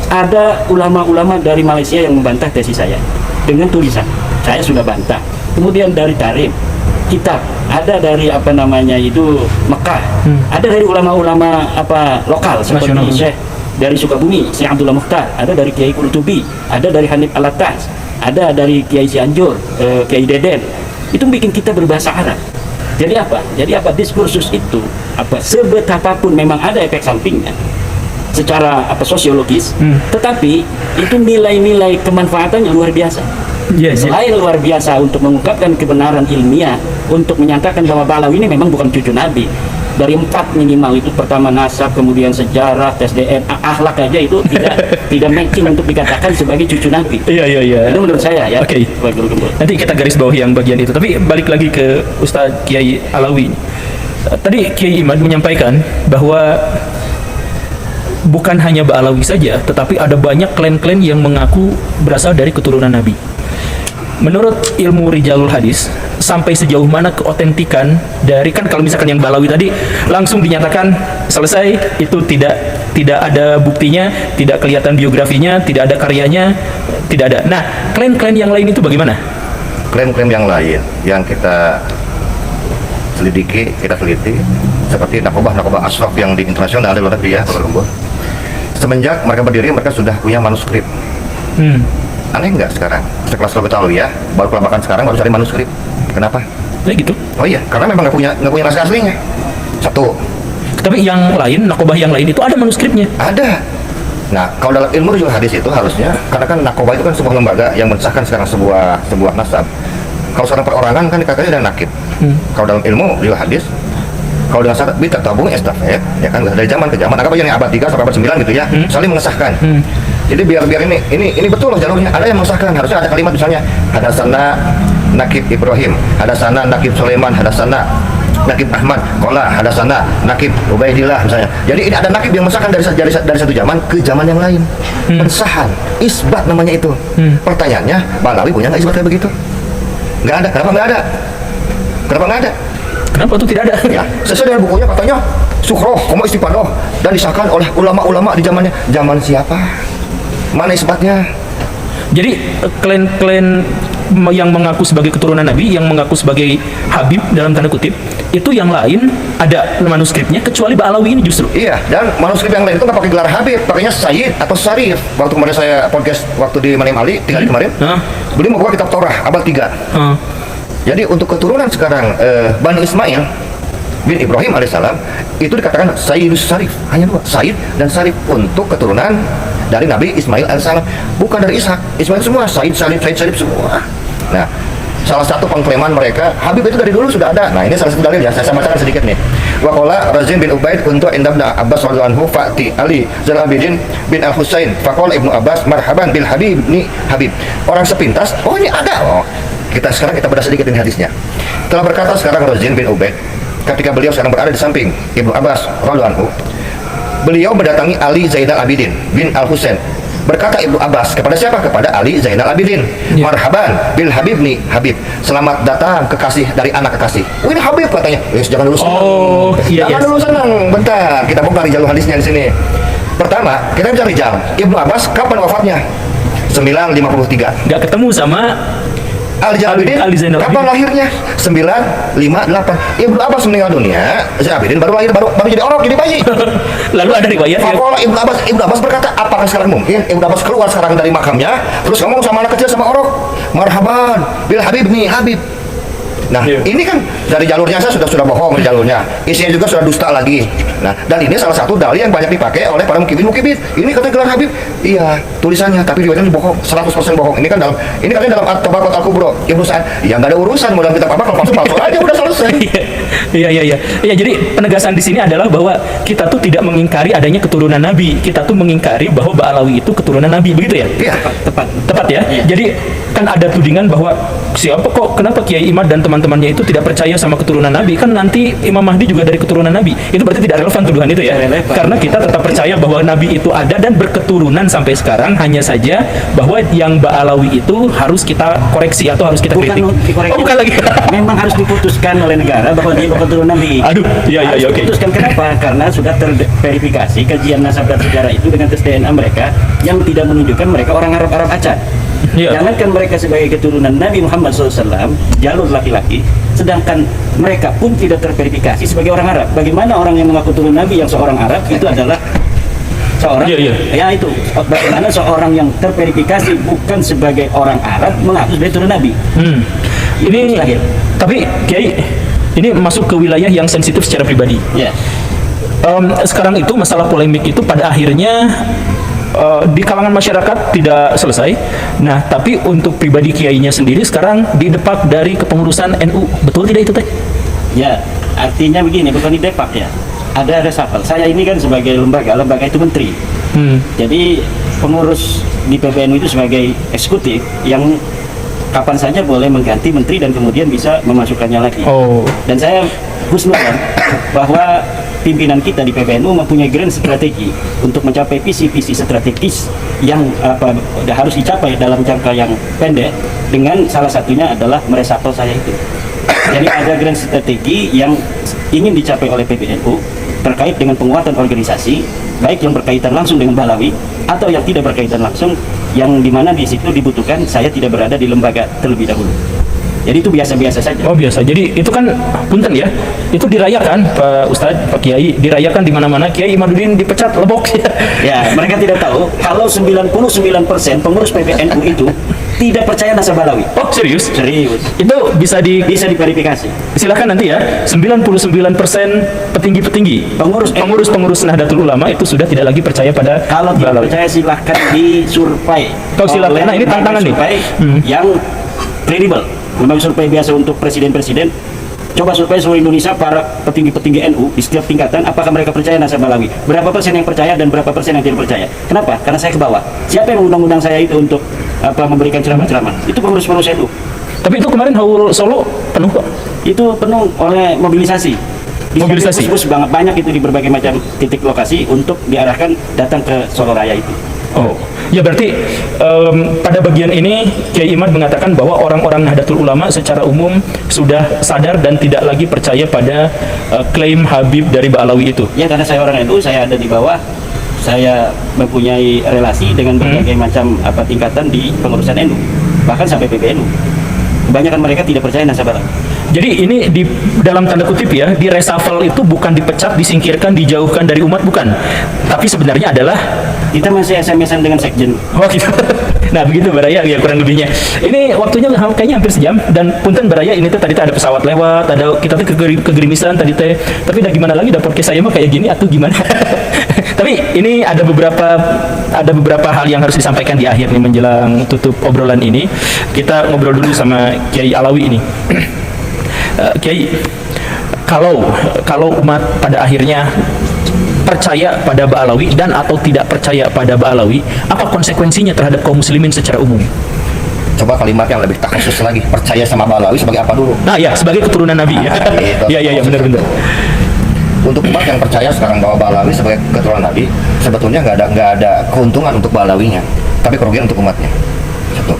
ada ulama-ulama dari Malaysia yang membantah tesis saya dengan tulisan. Saya sudah bantah. Kemudian dari Tarim, kitab, ada dari Mekah, ada dari ulama-ulama lokal seperti Syekh dari Sukabumi, Syekh Abdullah Mukhtar, ada dari Kiai Qurtubi, ada dari Hanif Alatas, ada dari Kiai Cianjur, Kiai Deden. Itu bikin kita berbahasa Arab. Jadi apa? Diskursus itu sebetapapun memang ada efek sampingnya secara sosiologis, tetapi itu nilai-nilai kemanfaatannya luar biasa. Selain luar biasa untuk mengungkapkan kebenaran ilmiah, untuk menyatakan bahwa Balawi ini memang bukan cucu Nabi. Dari 4 minimal itu, pertama nasab, kemudian sejarah, tes DNA, akhlak aja itu tidak matching untuk dikatakan sebagai cucu Nabi. Iya. Itu menurut saya ya. Oke. Nanti kita garis bawah yang bagian itu. Tapi balik lagi ke Ustadz Kiai Alawi. Tadi Kiai Imad menyampaikan bahwa bukan hanya Ba'alawi saja, tetapi ada banyak klan-klan yang mengaku berasal dari keturunan Nabi. Menurut ilmu Rijalul Hadis, sampai sejauh mana keotentikan dari, kan kalau misalkan yang Ba'alawi tadi langsung dinyatakan selesai, itu tidak ada buktinya, tidak kelihatan biografinya, tidak ada karyanya, tidak ada. Nah, klan-klan yang lain itu bagaimana? Klaim-klaim yang lain yang kita selidiki, kita teliti, seperti nakobah ashraf yang di internasional di luar negeri ya, semenjak mereka berdiri, mereka sudah punya manuskrip. Aneh nggak sekarang? Sekelas Robert Alwi ya, baru kelabakan sekarang baru cari manuskrip. Kenapa? Ya gitu. Oh iya, karena memang nggak punya naskah aslinya. Satu. Tapi yang lain, nakobah yang lain itu ada manuskripnya. Ada. Nah, kalau dalam ilmu Rijalul Hadis itu harusnya, karena kan nakobah itu kan sebuah lembaga yang mensahkan sekarang sebuah nasab. Kalau sekarang perorangan kan dikatakan ada nakib. Kalau dalam ilmu Rijalul Hadis, kalau dengan syarat bitak tabung estafet, ya kan dari zaman ke zaman, anggap aja nih abad 3 sampai abad 9 gitu ya, saling mengesahkan. Jadi biar ini betul loh jalurnya, ada yang mengesahkan, harusnya ada kalimat misalnya hadasana Nakib Ibrahim, hadasana Nakib Sulaiman, hadasana Nakib Ahmad, Kola, hadasana Nakib Ubaidillah misalnya. Jadi ini ada nakib yang mengesahkan dari satu zaman ke zaman yang lain. Pensahan, isbat namanya itu. Pertanyaannya, Balawi punya nggak isbat kayak begitu? Nggak ada. Kenapa nggak ada? Kenapa itu tidak ada? Ya, sesuai dengan bukunya katanya Sukroh, Komo Istipadoh, dan disahkan oleh ulama-ulama di zamannya. Zaman siapa? Mana isbatnya? Jadi klan-klan yang mengaku sebagai keturunan Nabi, yang mengaku sebagai Habib dalam tanda kutip, itu yang lain ada manuskripnya, kecuali Ba'alawi ini justru. Iya, dan manuskrip yang lain itu nggak pakai gelar Habib, pakainya Sayyid atau Syarif. Waktu kemarin saya podcast waktu di Manim Ali 3 hari kemarin, beliau membuka kitab Torah abad 3. Jadi untuk keturunan sekarang Bani Ismail bin Ibrahim alaihissalam itu dikatakan Sayyidus Syarif, hanya 2, Sayyid dan Syarif, untuk keturunan dari Nabi Ismail alaihissalam, bukan dari Ishak. Ismail semua Sayyid Syarif semua. Nah, salah satu pengklaiman mereka, Habib itu dari dulu sudah ada. Nah, ini salah satu dalil ya, saya bacakan sedikit nih. Wa qala Razin bin Ubaid untuk Indabna Abbas radhiyallahu anhu fa'ti Ali Zainal Abidin bin Al-Husain faqala Ibnu Abbas marhaban bil Habib ni Habib. Orang sepintas, oh ini ada. Oh, kita bedah sedikit ini hadisnya. Telah berkata sekarang Razin bin Ubaid ketika beliau sekarang berada di samping Ibnu Abbas radhiyallahu anhu, beliau mendatangi Ali Zainal Abidin bin Al-Husain. Berkata Ibnu Abbas kepada siapa? Kepada Ali Zainal Abidin. Marhaban bil Habib nih Habib. Selamat datang kekasih dari anak kekasih. Oh, ini Habib katanya. Jangan dulu senang. Jangan dulu senang. Bentar, kita bongkar jalur hadisnya di sini. Pertama, kita bicara Rijal. Ibnu Abbas kapan wafatnya? 953. Nggak ketemu sama Ali Zainal Abidin kapan lahirnya? 958. Ibnu Abbas meninggal dunia, Zainal Abidin baru lahir, baru jadi orok, jadi bayi. Lalu ada riwayat ya? Kalau Ibnu Abbas berkata, apakah sekarang mungkin Ibnu Abbas keluar sekarang dari makamnya, terus ngomong sama anak kecil sama orok, marhaban bil Habib nih Habib. Nah, ini kan dari jalurnya saya sudah bohong di jalurnya. Isinya juga sudah dusta lagi. Nah, dan ini salah satu dalil yang banyak dipakai oleh para mukibin. Ini katanya gelar Habib. Iya, tulisannya, tapi riwayatnya bohong, 100% bohong. Ini katanya dalam At-Tabaqat Al-Kubra. Ibnu Sa'ad. Ya enggak ada urusan mau dalam kitab apa, kalau palsu aja udah selesai. Iya, jadi penegasan di sini adalah bahwa kita tuh tidak mengingkari adanya keturunan Nabi. Kita tuh mengingkari bahwa Ba'alawi itu keturunan Nabi, begitu ya? Iya, tepat ya. Jadi kan ada tudingan bahwa kenapa Kiai Imad dan teman-temannya itu tidak percaya sama keturunan Nabi, kan nanti Imam Mahdi juga dari keturunan Nabi. Itu berarti tidak relevan tuduhan itu ya, karena kita tetap percaya bahwa Nabi itu ada dan berketurunan sampai sekarang, hanya saja bahwa yang Ba'alawi itu harus kita koreksi atau harus kita kritik. Dikoreksi. Oh, bukan lagi. Memang harus diputuskan oleh negara bahwa dia keturunan Nabi. Aduh, iya, Harus oke. diputuskan. Kenapa? Karena sudah terverifikasi kajian nasab dan sejarah itu dengan tes DNA mereka yang tidak menunjukkan mereka orang Arab acak. Iya. Jangankan mereka sebagai keturunan Nabi Muhammad SAW, jalur laki-laki, sedangkan mereka pun tidak terverifikasi sebagai orang Arab. Bagaimana orang yang mengaku turun Nabi yang seorang Arab itu adalah seorang, Iya. ya itu, bagaimana seorang yang terverifikasi bukan sebagai orang Arab mengaku sebagai turun Nabi. Ini Mustahil. tapi Kiai, ini masuk ke wilayah yang sensitif secara pribadi. Ya. Sekarang itu masalah polemik itu pada akhirnya di kalangan masyarakat tidak selesai. Nah, tapi untuk pribadi kiainya sendiri sekarang didepak dari kepengurusan NU. Betul tidak itu teh? Ya, artinya begini, bukan di depak ya. Ada reshuffle. Saya ini kan sebagai lembaga itu menteri. Jadi pengurus di PBNU itu sebagai eksekutif yang kapan saja boleh mengganti menteri dan kemudian bisa memasukkannya lagi. Oh. Dan saya husnudzon bahwa pimpinan kita di PBNU mempunyai grand strategi untuk mencapai visi-visi strategis yang harus dicapai dalam jangka yang pendek, dengan salah satunya adalah meresapel saya itu. Jadi ada grand strategi yang ingin dicapai oleh PBNU terkait dengan penguatan organisasi, baik yang berkaitan langsung dengan Ba'alawi atau yang tidak berkaitan langsung, yang dimana di situ dibutuhkan saya tidak berada di lembaga terlebih dahulu. Jadi itu biasa-biasa saja. Oh, biasa. Jadi itu kan punten ya. Itu dirayakan Pak Ustadz, Pak Kiai, dirayakan di mana-mana. Kiai Imaduddin dipecat lebok ya. Ya, mereka tidak tahu kalau 99% pengurus PBNU itu tidak percaya nasab Ba'alawi. Oh, serius? Serius. Itu bisa Bisa diverifikasi. silakan nanti ya. 99% petinggi-petinggi pengurus Nahdlatul Ulama itu sudah tidak lagi percaya pada Kalau tidak Ba'alawi. percaya silahkan disurvei. Oh, silakan. Nah, ini tantangan nih. Survei yang kredibel. Lembaga survei biasa untuk presiden-presiden. Coba survei seluruh Indonesia para petinggi-petinggi NU di setiap tingkatan, apakah mereka percaya nasab Ba'alawi? Berapa persen yang percaya dan berapa persen yang tidak percaya? Kenapa? Karena saya ke bawah. Siapa yang mengundang-undang saya itu untuk memberikan ceramah-ceramah? Itu pengurus-pengurus NU. Tapi itu kemarin Haul Solo penuh kok. Itu penuh oleh mobilisasi. Mobilisasi. Bus banget banyak itu di berbagai macam titik lokasi untuk diarahkan datang ke Solo Raya itu. Oh, ya berarti pada bagian ini Kiai Imad mengatakan bahwa orang-orang Nahdlatul Ulama secara umum sudah sadar dan tidak lagi percaya pada klaim Habib dari Ba'alawi itu. Ya, karena saya orang NU, saya ada di bawah, saya mempunyai relasi dengan berbagai macam tingkatan di pengurusan NU, bahkan sampai PBNU. Kebanyakan mereka tidak percaya nasab Ba'alawi. Jadi ini di dalam tanda kutip ya, di reshuffle itu bukan dipecat, disingkirkan, dijauhkan dari umat, bukan. Tapi sebenarnya adalah Kita masih SMS-an dengan sekjen. oh gitu. Nah begitu Baraya ya kurang lebihnya. Ini waktunya kayaknya hampir sejam, dan punten Baraya ini tuh tadi ada pesawat lewat, ada kita tuh kegerimisan tadi teh. Tapi udah gimana lagi, udah podcast saya mah kayak gini atau gimana? Tapi ini ada beberapa hal yang harus disampaikan di akhir nih menjelang tutup obrolan ini. Kita ngobrol dulu sama Kiai Alawi ini. Kiai, kalau umat pada akhirnya percaya pada Ba'alawi dan atau tidak percaya pada Ba'alawi, apa konsekuensinya terhadap kaum muslimin secara umum? Coba kalimat yang lebih khusus lagi, percaya sama Ba'alawi sebagai apa dulu? Nah ya, sebagai keturunan Nabi ya. Iya benar. Untuk umat yang percaya sekarang bahwa Ba'alawi sebagai keturunan Nabi, sebetulnya nggak ada keuntungan untuk Ba'alawinya, tapi kerugian untuk umatnya. Satu.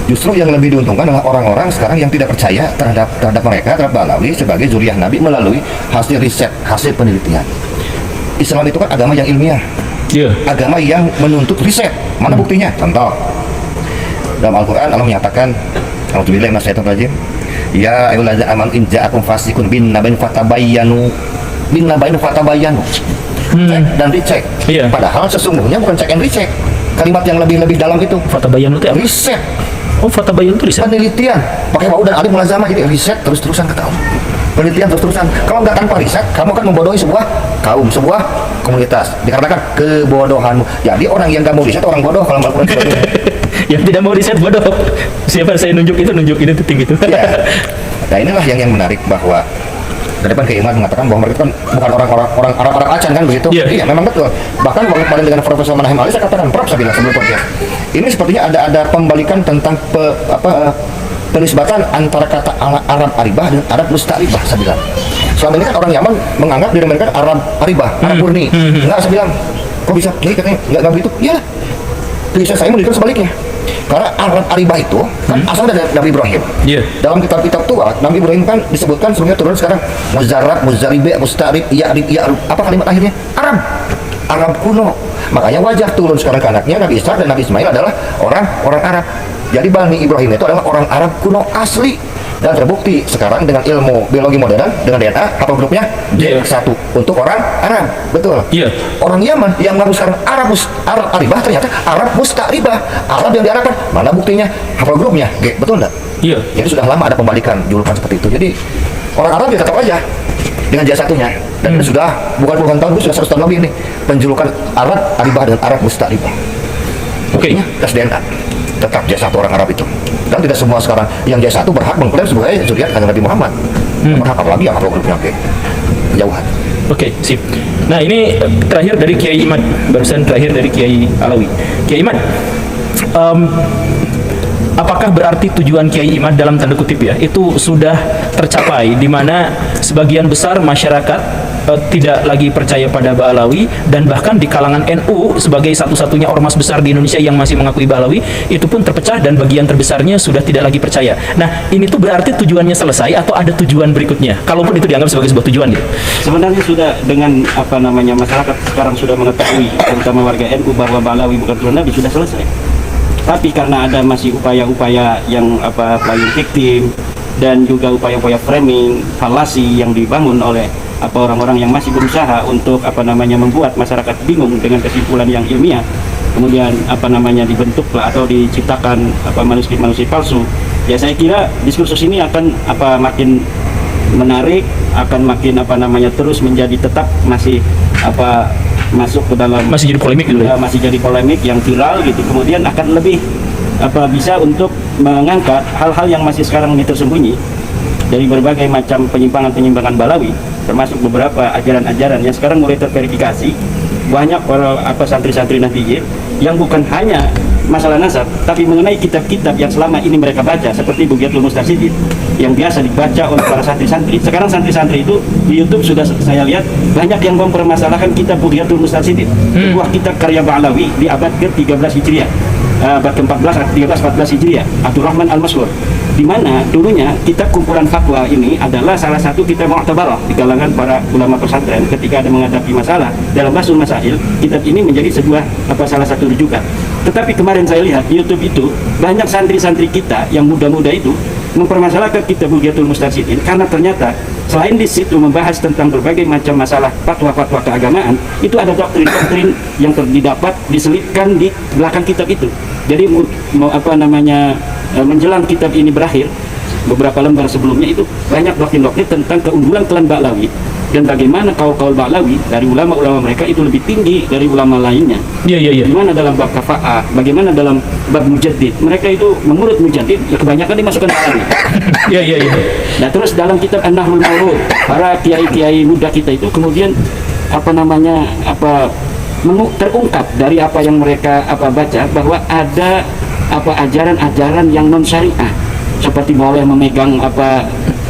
Justru yang lebih diuntungkan adalah orang-orang sekarang yang tidak percaya terhadap mereka, terhadap Ba'alawi sebagai zuriyah Nabi melalui hasil riset, hasil penelitian. Islam itu kan agama yang ilmiah, agama yang menuntut riset. Mana buktinya? Contoh, dalam Al-Quran Allah menyatakan, A'udzubillahi minasyaitonir rajim, ya ayyuhallazina amanu in ja'akum fasiqun binnabain fatabayyanu, cek dan dicek. Padahal sesungguhnya bukan cek and recheck. Kalimat yang lebih dalam itu Fatabayyanu itu riset. Oh, fatabayyanu itu riset. Penelitian pakai wau dan alif mulazamah, jadi riset terus-terusan ketahuan. Penelitian terus-terusan. Kalau nggak tanpa riset, kamu akan membodohi sebuah kaum, sebuah komunitas. Dikarenakan kebodohanmu. Jadi orang yang nggak mau riset orang bodoh kalau melakukan sesuatu. Yang tidak mau riset bodoh. Siapa saya nunjuk ini titik itu. Ya. Nah inilah yang menarik, bahwa ke depan Kiai Imad mengatakan bahwa mereka kan bukan orang Arab acan kan begitu. Iya, memang betul. Bahkan kemarin dengan Profesor Manahem Ali saya katakan, Prof, saya bilang sebelum podcast, ini sepertinya ada pembalikan tentang penisbatan antara kata Arab Aribah dan Arab Mustaribah, saya bilang. Selama ini kan orang Yaman menganggap diri mereka Arab Aribah, Arab murni. Enggak, saya bilang kok bisa Kiai katanya nggak begitu? Iyalah, tulisan saya menunjukkan sebaliknya. Karena Arab Aribah itu kan asal dari Nabi Ibrahim. Iya. Dalam kitab-kitab tua, Nabi Ibrahim kan disebutkan sebelumnya turun sekarang Muzarrab, Muzaribe, Mustarib, Ya'rib, apa kalimat akhirnya? Arab kuno. Makanya wajar turun sekarang ke anaknya Nabi Ishak dan Nabi Ismail adalah orang Arab. Jadi Bani Ibrahim itu adalah orang Arab kuno asli. Dan terbukti sekarang dengan ilmu biologi modern, dengan DNA, haplogrupnya J1 untuk orang Arab. Betul. Iya. Orang Yaman yang mengaku sekarang Arab Aribah ternyata Arab Mustaribah. Arab yang diarahkan. Mana buktinya? Haplogrupnya G. Betul enggak? Iya. Jadi sudah lama ada pembalikan julukan seperti itu. Jadi orang Arab ya tetap aja dengan J1-nya. Dan itu sudah bukan puluhan tahun, sudah 100 tahun lebih ini penjulukan Arab Aribah dan Arab Mustaribah. Oke. Tes DNA tetap J1 orang Arab itu. Dan tidak semua sekarang yang J1 berhak mengklaim sebagai zuriat kanjeng Nabi Muhammad. Berhak apalagi yang haplogrupnya G. Jauhan. Oke, sip. Nah, ini terakhir dari Kiai Imad, barusan terakhir dari Kiai Alawi. Kiai Imad, apakah berarti tujuan Kiai Imad dalam tanda kutip ya, itu sudah tercapai, di mana sebagian besar masyarakat tidak lagi percaya pada Ba'alawi, dan bahkan di kalangan NU sebagai satu-satunya ormas besar di Indonesia yang masih mengakui Ba'alawi, itu pun terpecah dan bagian terbesarnya sudah tidak lagi percaya. Nah, ini tuh berarti tujuannya selesai atau ada tujuan berikutnya? Kalaupun itu dianggap sebagai sebuah tujuan gitu. Sebenarnya sudah dengan apa namanya masyarakat sekarang sudah mengetahui, terutama warga NU, bahwa Ba'alawi bukan turun Nabi, sudah selesai. Tapi karena ada masih upaya-upaya yang playing victim dan juga upaya-upaya framing falasi yang dibangun oleh orang-orang yang masih berusaha untuk membuat masyarakat bingung dengan kesimpulan yang ilmiah, kemudian dibentuklah atau diciptakan manuskrip-manuskrip palsu. Ya, saya kira diskursus ini akan makin menarik, akan makin terus menjadi tetap masih masuk ke dalam, masih jadi polemik gitu ya? Masih jadi polemik yang viral gitu. Kemudian akan lebih bisa untuk mengangkat hal-hal yang masih sekarang ini tersembunyi dari berbagai macam penyimpangan-penyimpangan Ba'alawi, termasuk beberapa ajaran-ajaran yang sekarang mulai terverifikasi. Banyak para santri-santri Nahdliyin yang bukan hanya masalah nasab, tapi mengenai kitab-kitab yang selama ini mereka baca, seperti Bugyatul Mustarsyidin yang biasa dibaca oleh para santri-santri. Sekarang santri-santri itu di YouTube sudah saya lihat banyak yang mempermasalahkan kitab Bugyatul Mustarsyidin, sebuah kitab karya Ba'alawi di abad ke-13 Hijriah, abad ke-14, 13-14 Hijriah, Abdurrahman Al-Maskur, di mana dulunya kitab kumpulan fatwa ini adalah salah satu kitab mu'tabarah di kalangan para ulama pesantren. Ketika ada menghadapi masalah dalam Basul Masail, kitab ini menjadi sebuah salah satu rujukan. Tetapi kemarin saya lihat di YouTube itu banyak santri-santri kita yang muda-muda itu mempermasalahkan kitab Bugyatul Mustarsyidin, karena ternyata selain di situ membahas tentang berbagai macam masalah fatwa-fatwa keagamaan, itu ada doktrin-doktrin yang didapat diselipkan di belakang kitab itu. Jadi menjelang kitab ini berakhir, beberapa lembar sebelumnya itu banyak doktrin-doktrin tentang keunggulan klan Ba'alawi dan bagaimana kaul-kaul Ba'alawi dari ulama-ulama mereka itu lebih tinggi dari ulama lainnya. Iya. Bagaimana dalam bab kafa'ah, bagaimana dalam bab mujaddid, mereka itu mengurut mujaddid ya kebanyakan dimasukkan Ba'alawi. Iya. Nah, terus dalam kitab An-Nahlul Mawrud, para kiai-kiai muda kita itu kemudian terungkap dari apa yang mereka baca, bahwa ada ajaran-ajaran yang non syariah, seperti boleh memegang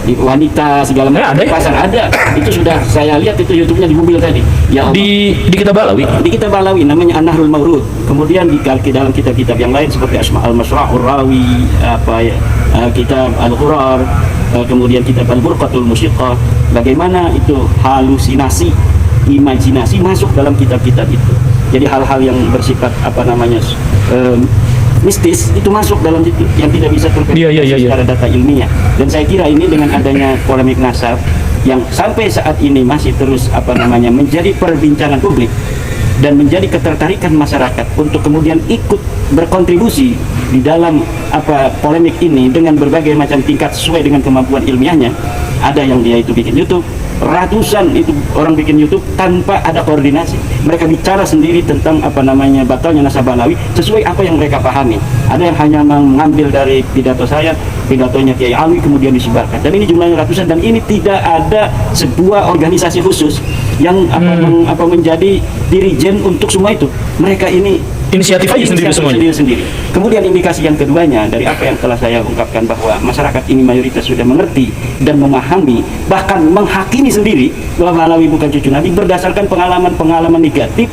wanita segala macam di pasar. Ada, itu sudah saya lihat, itu YouTube-nya di mobil tadi ya, di kitab Ba'alawi, namanya An-Nahlul Mawrud. Kemudian di dalam kitab-kitab yang lain seperti Asma'ul Masra'ur Rawi, kitab Al-Qurar, kemudian kitab Al-Burqatul Musyiqah, bagaimana itu halusinasi, imajinasi masuk dalam kitab-kitab itu. Jadi hal-hal yang bersifat mistis itu masuk dalam itu, yang tidak bisa terverifikasi secara data ilmiah. Dan saya kira ini dengan adanya polemik nasab yang sampai saat ini masih terus menjadi perbincangan publik dan menjadi ketertarikan masyarakat untuk kemudian ikut berkontribusi di dalam polemik ini dengan berbagai macam tingkat sesuai dengan kemampuan ilmiahnya. Ada yang dia itu bikin YouTube, ratusan itu orang bikin YouTube tanpa ada koordinasi. Mereka bicara sendiri tentang batalnya nasab Ba'alawi sesuai apa yang mereka pahami. Ada yang hanya mengambil dari pidato saya, pidatonya Kiai Alwi, kemudian disebarkan. Dan ini jumlahnya ratusan, dan ini tidak ada sebuah organisasi khusus yang menjadi dirijen untuk semua itu. Mereka ini inisiatif aja sendiri. Kemudian indikasi yang keduanya dari apa yang telah saya ungkapkan, bahwa masyarakat ini mayoritas sudah mengerti dan memahami, bahkan menghakimi sendiri bahwa Ba'alawi bukan cucu Nabi berdasarkan pengalaman-pengalaman negatif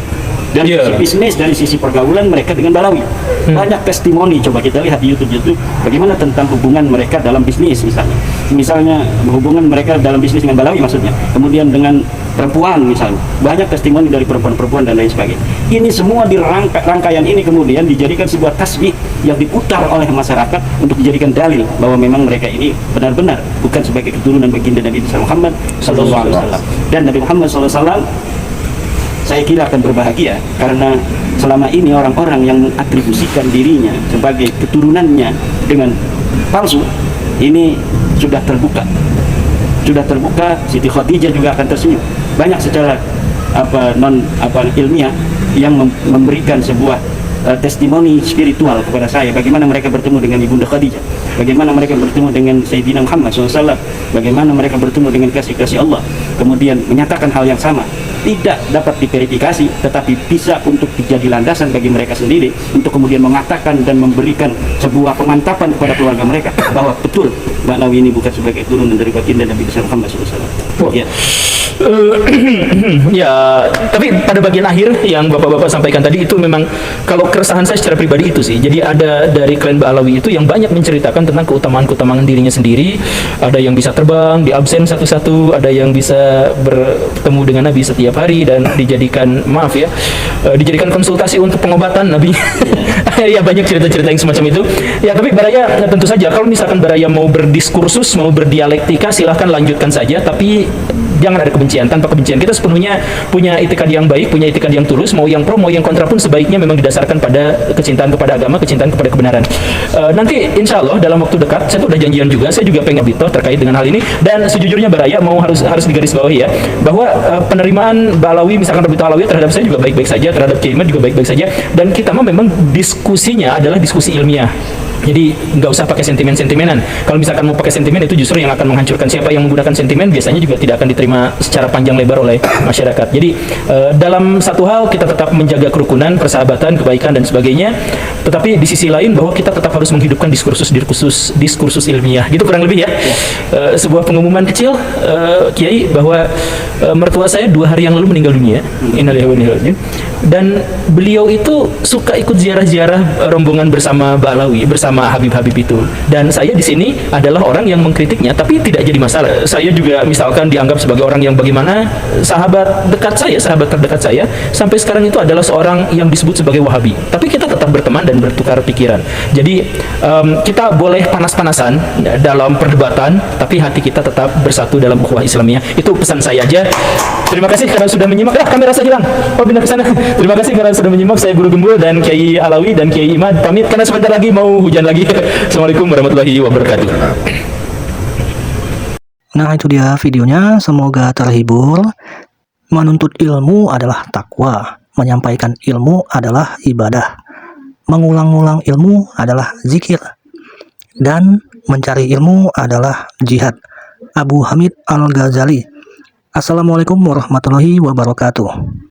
Dari Iya. sisi bisnis, dari sisi pergaulan mereka dengan Balawi. Banyak testimoni, coba kita lihat di YouTube bagaimana tentang hubungan mereka dalam bisnis misalnya hubungan mereka dalam bisnis dengan Balawi maksudnya, kemudian dengan perempuan misalnya, banyak testimoni dari perempuan-perempuan dan lain sebagainya. Ini semua di rangkaian ini kemudian dijadikan sebuah tasbih yang diputar oleh masyarakat untuk dijadikan dalil bahwa memang mereka ini benar-benar bukan sebagai keturunan baginda Nabi Muhammad SAW. Dan Nabi Muhammad SAW saya kira akan berbahagia karena selama ini orang-orang yang mengatribusikan dirinya sebagai keturunannya dengan palsu ini sudah terbuka. Siti Khadijah juga akan tersenyum. Banyak secara ilmiah yang memberikan sebuah testimoni spiritual kepada saya bagaimana mereka bertemu dengan Ibunda Khadijah, bagaimana mereka bertemu dengan Sayyidina Muhammad SAW, bagaimana mereka bertemu dengan kasih-kasih Allah, kemudian menyatakan hal yang sama, tidak dapat diverifikasi tetapi bisa untuk dijadi landasan bagi mereka sendiri untuk kemudian mengatakan dan memberikan sebuah pemantapan kepada keluarga mereka bahwa betul Balawi ini bukan sebagai turunan dari baginda Nabi Muhammad SAW. Ya. Ya, tapi pada bagian akhir yang bapak-bapak sampaikan tadi itu memang kalau keresahan saya secara pribadi itu sih. Jadi ada dari klan Ba'alawi itu yang banyak menceritakan tentang keutamaan-keutamaan dirinya sendiri. Ada yang bisa terbang, di absen satu-satu, ada yang bisa bertemu dengan Nabi setiap hari dan dijadikan dijadikan konsultasi untuk pengobatan Nabi. Ya banyak cerita-cerita yang semacam itu. Ya tapi Baraya tentu saja kalau misalkan Baraya mau berdiskursus, mau berdialektika silahkan lanjutkan saja, tapi jangan ada kebencian. Tanpa kebencian kita sepenuhnya punya itikad yang baik, punya itikad yang tulus, mau yang pro mau yang kontra pun sebaiknya memang didasarkan pada kecintaan kepada agama, kecintaan kepada kebenaran. Nanti insya Allah dalam waktu dekat saya tuh udah janjian juga, saya juga pengen bito terkait dengan hal ini. Dan sejujurnya Baraya mau harus digarisbawahi ya bahwa penerimaan Ba'alawi misalkan Rabitul Alawiyah terhadap saya juga baik-baik saja, terhadap Kiai Imad juga baik-baik saja, dan kita mah memang diskusinya adalah diskusi ilmiah. Jadi nggak usah pakai sentimen-sentimenan. Kalau misalkan mau pakai sentimen itu justru yang akan menghancurkan. Siapa yang menggunakan sentimen biasanya juga tidak akan diterima secara panjang lebar oleh masyarakat. Jadi dalam satu hal kita tetap menjaga kerukunan, persahabatan, kebaikan dan sebagainya. Tetapi di sisi lain bahwa kita tetap harus menghidupkan diskursus ilmiah. Gitu kurang lebih ya. Sebuah pengumuman kecil Kiai bahwa mertua saya 2 hari yang lalu meninggal dunia. Innalillahi wa inna ilaihi raji'un. Dan beliau itu suka ikut ziarah-ziarah rombongan bersama Ba'alawi, bersama Habib-Habib itu. Dan saya di sini adalah orang yang mengkritiknya, tapi tidak jadi masalah. Saya juga misalkan dianggap sebagai orang yang bagaimana sahabat terdekat saya, sampai sekarang itu adalah seorang yang disebut sebagai Wahabi. Tapi kita tetap berteman dan bertukar pikiran. Jadi kita boleh panas-panasan dalam perdebatan, tapi hati kita tetap bersatu dalam ukhuwah Islamiyah. Itu pesan saya aja. Terima kasih karena sudah menyimak. Kamera saya hilang. Oh pindah ke sana. Terima kasih karena sudah menyimak. Saya Guru Gembul dan Kiai Alawi dan Kiai Imad pamit karena sebentar lagi mau hujan lagi. Assalamualaikum warahmatullahi wabarakatuh. Nah itu dia videonya, semoga terhibur. Menuntut ilmu adalah takwa, menyampaikan ilmu adalah ibadah, mengulang-ulang ilmu adalah zikir, dan mencari ilmu adalah jihad. Abu Hamid Al-Ghazali. Assalamualaikum warahmatullahi wabarakatuh.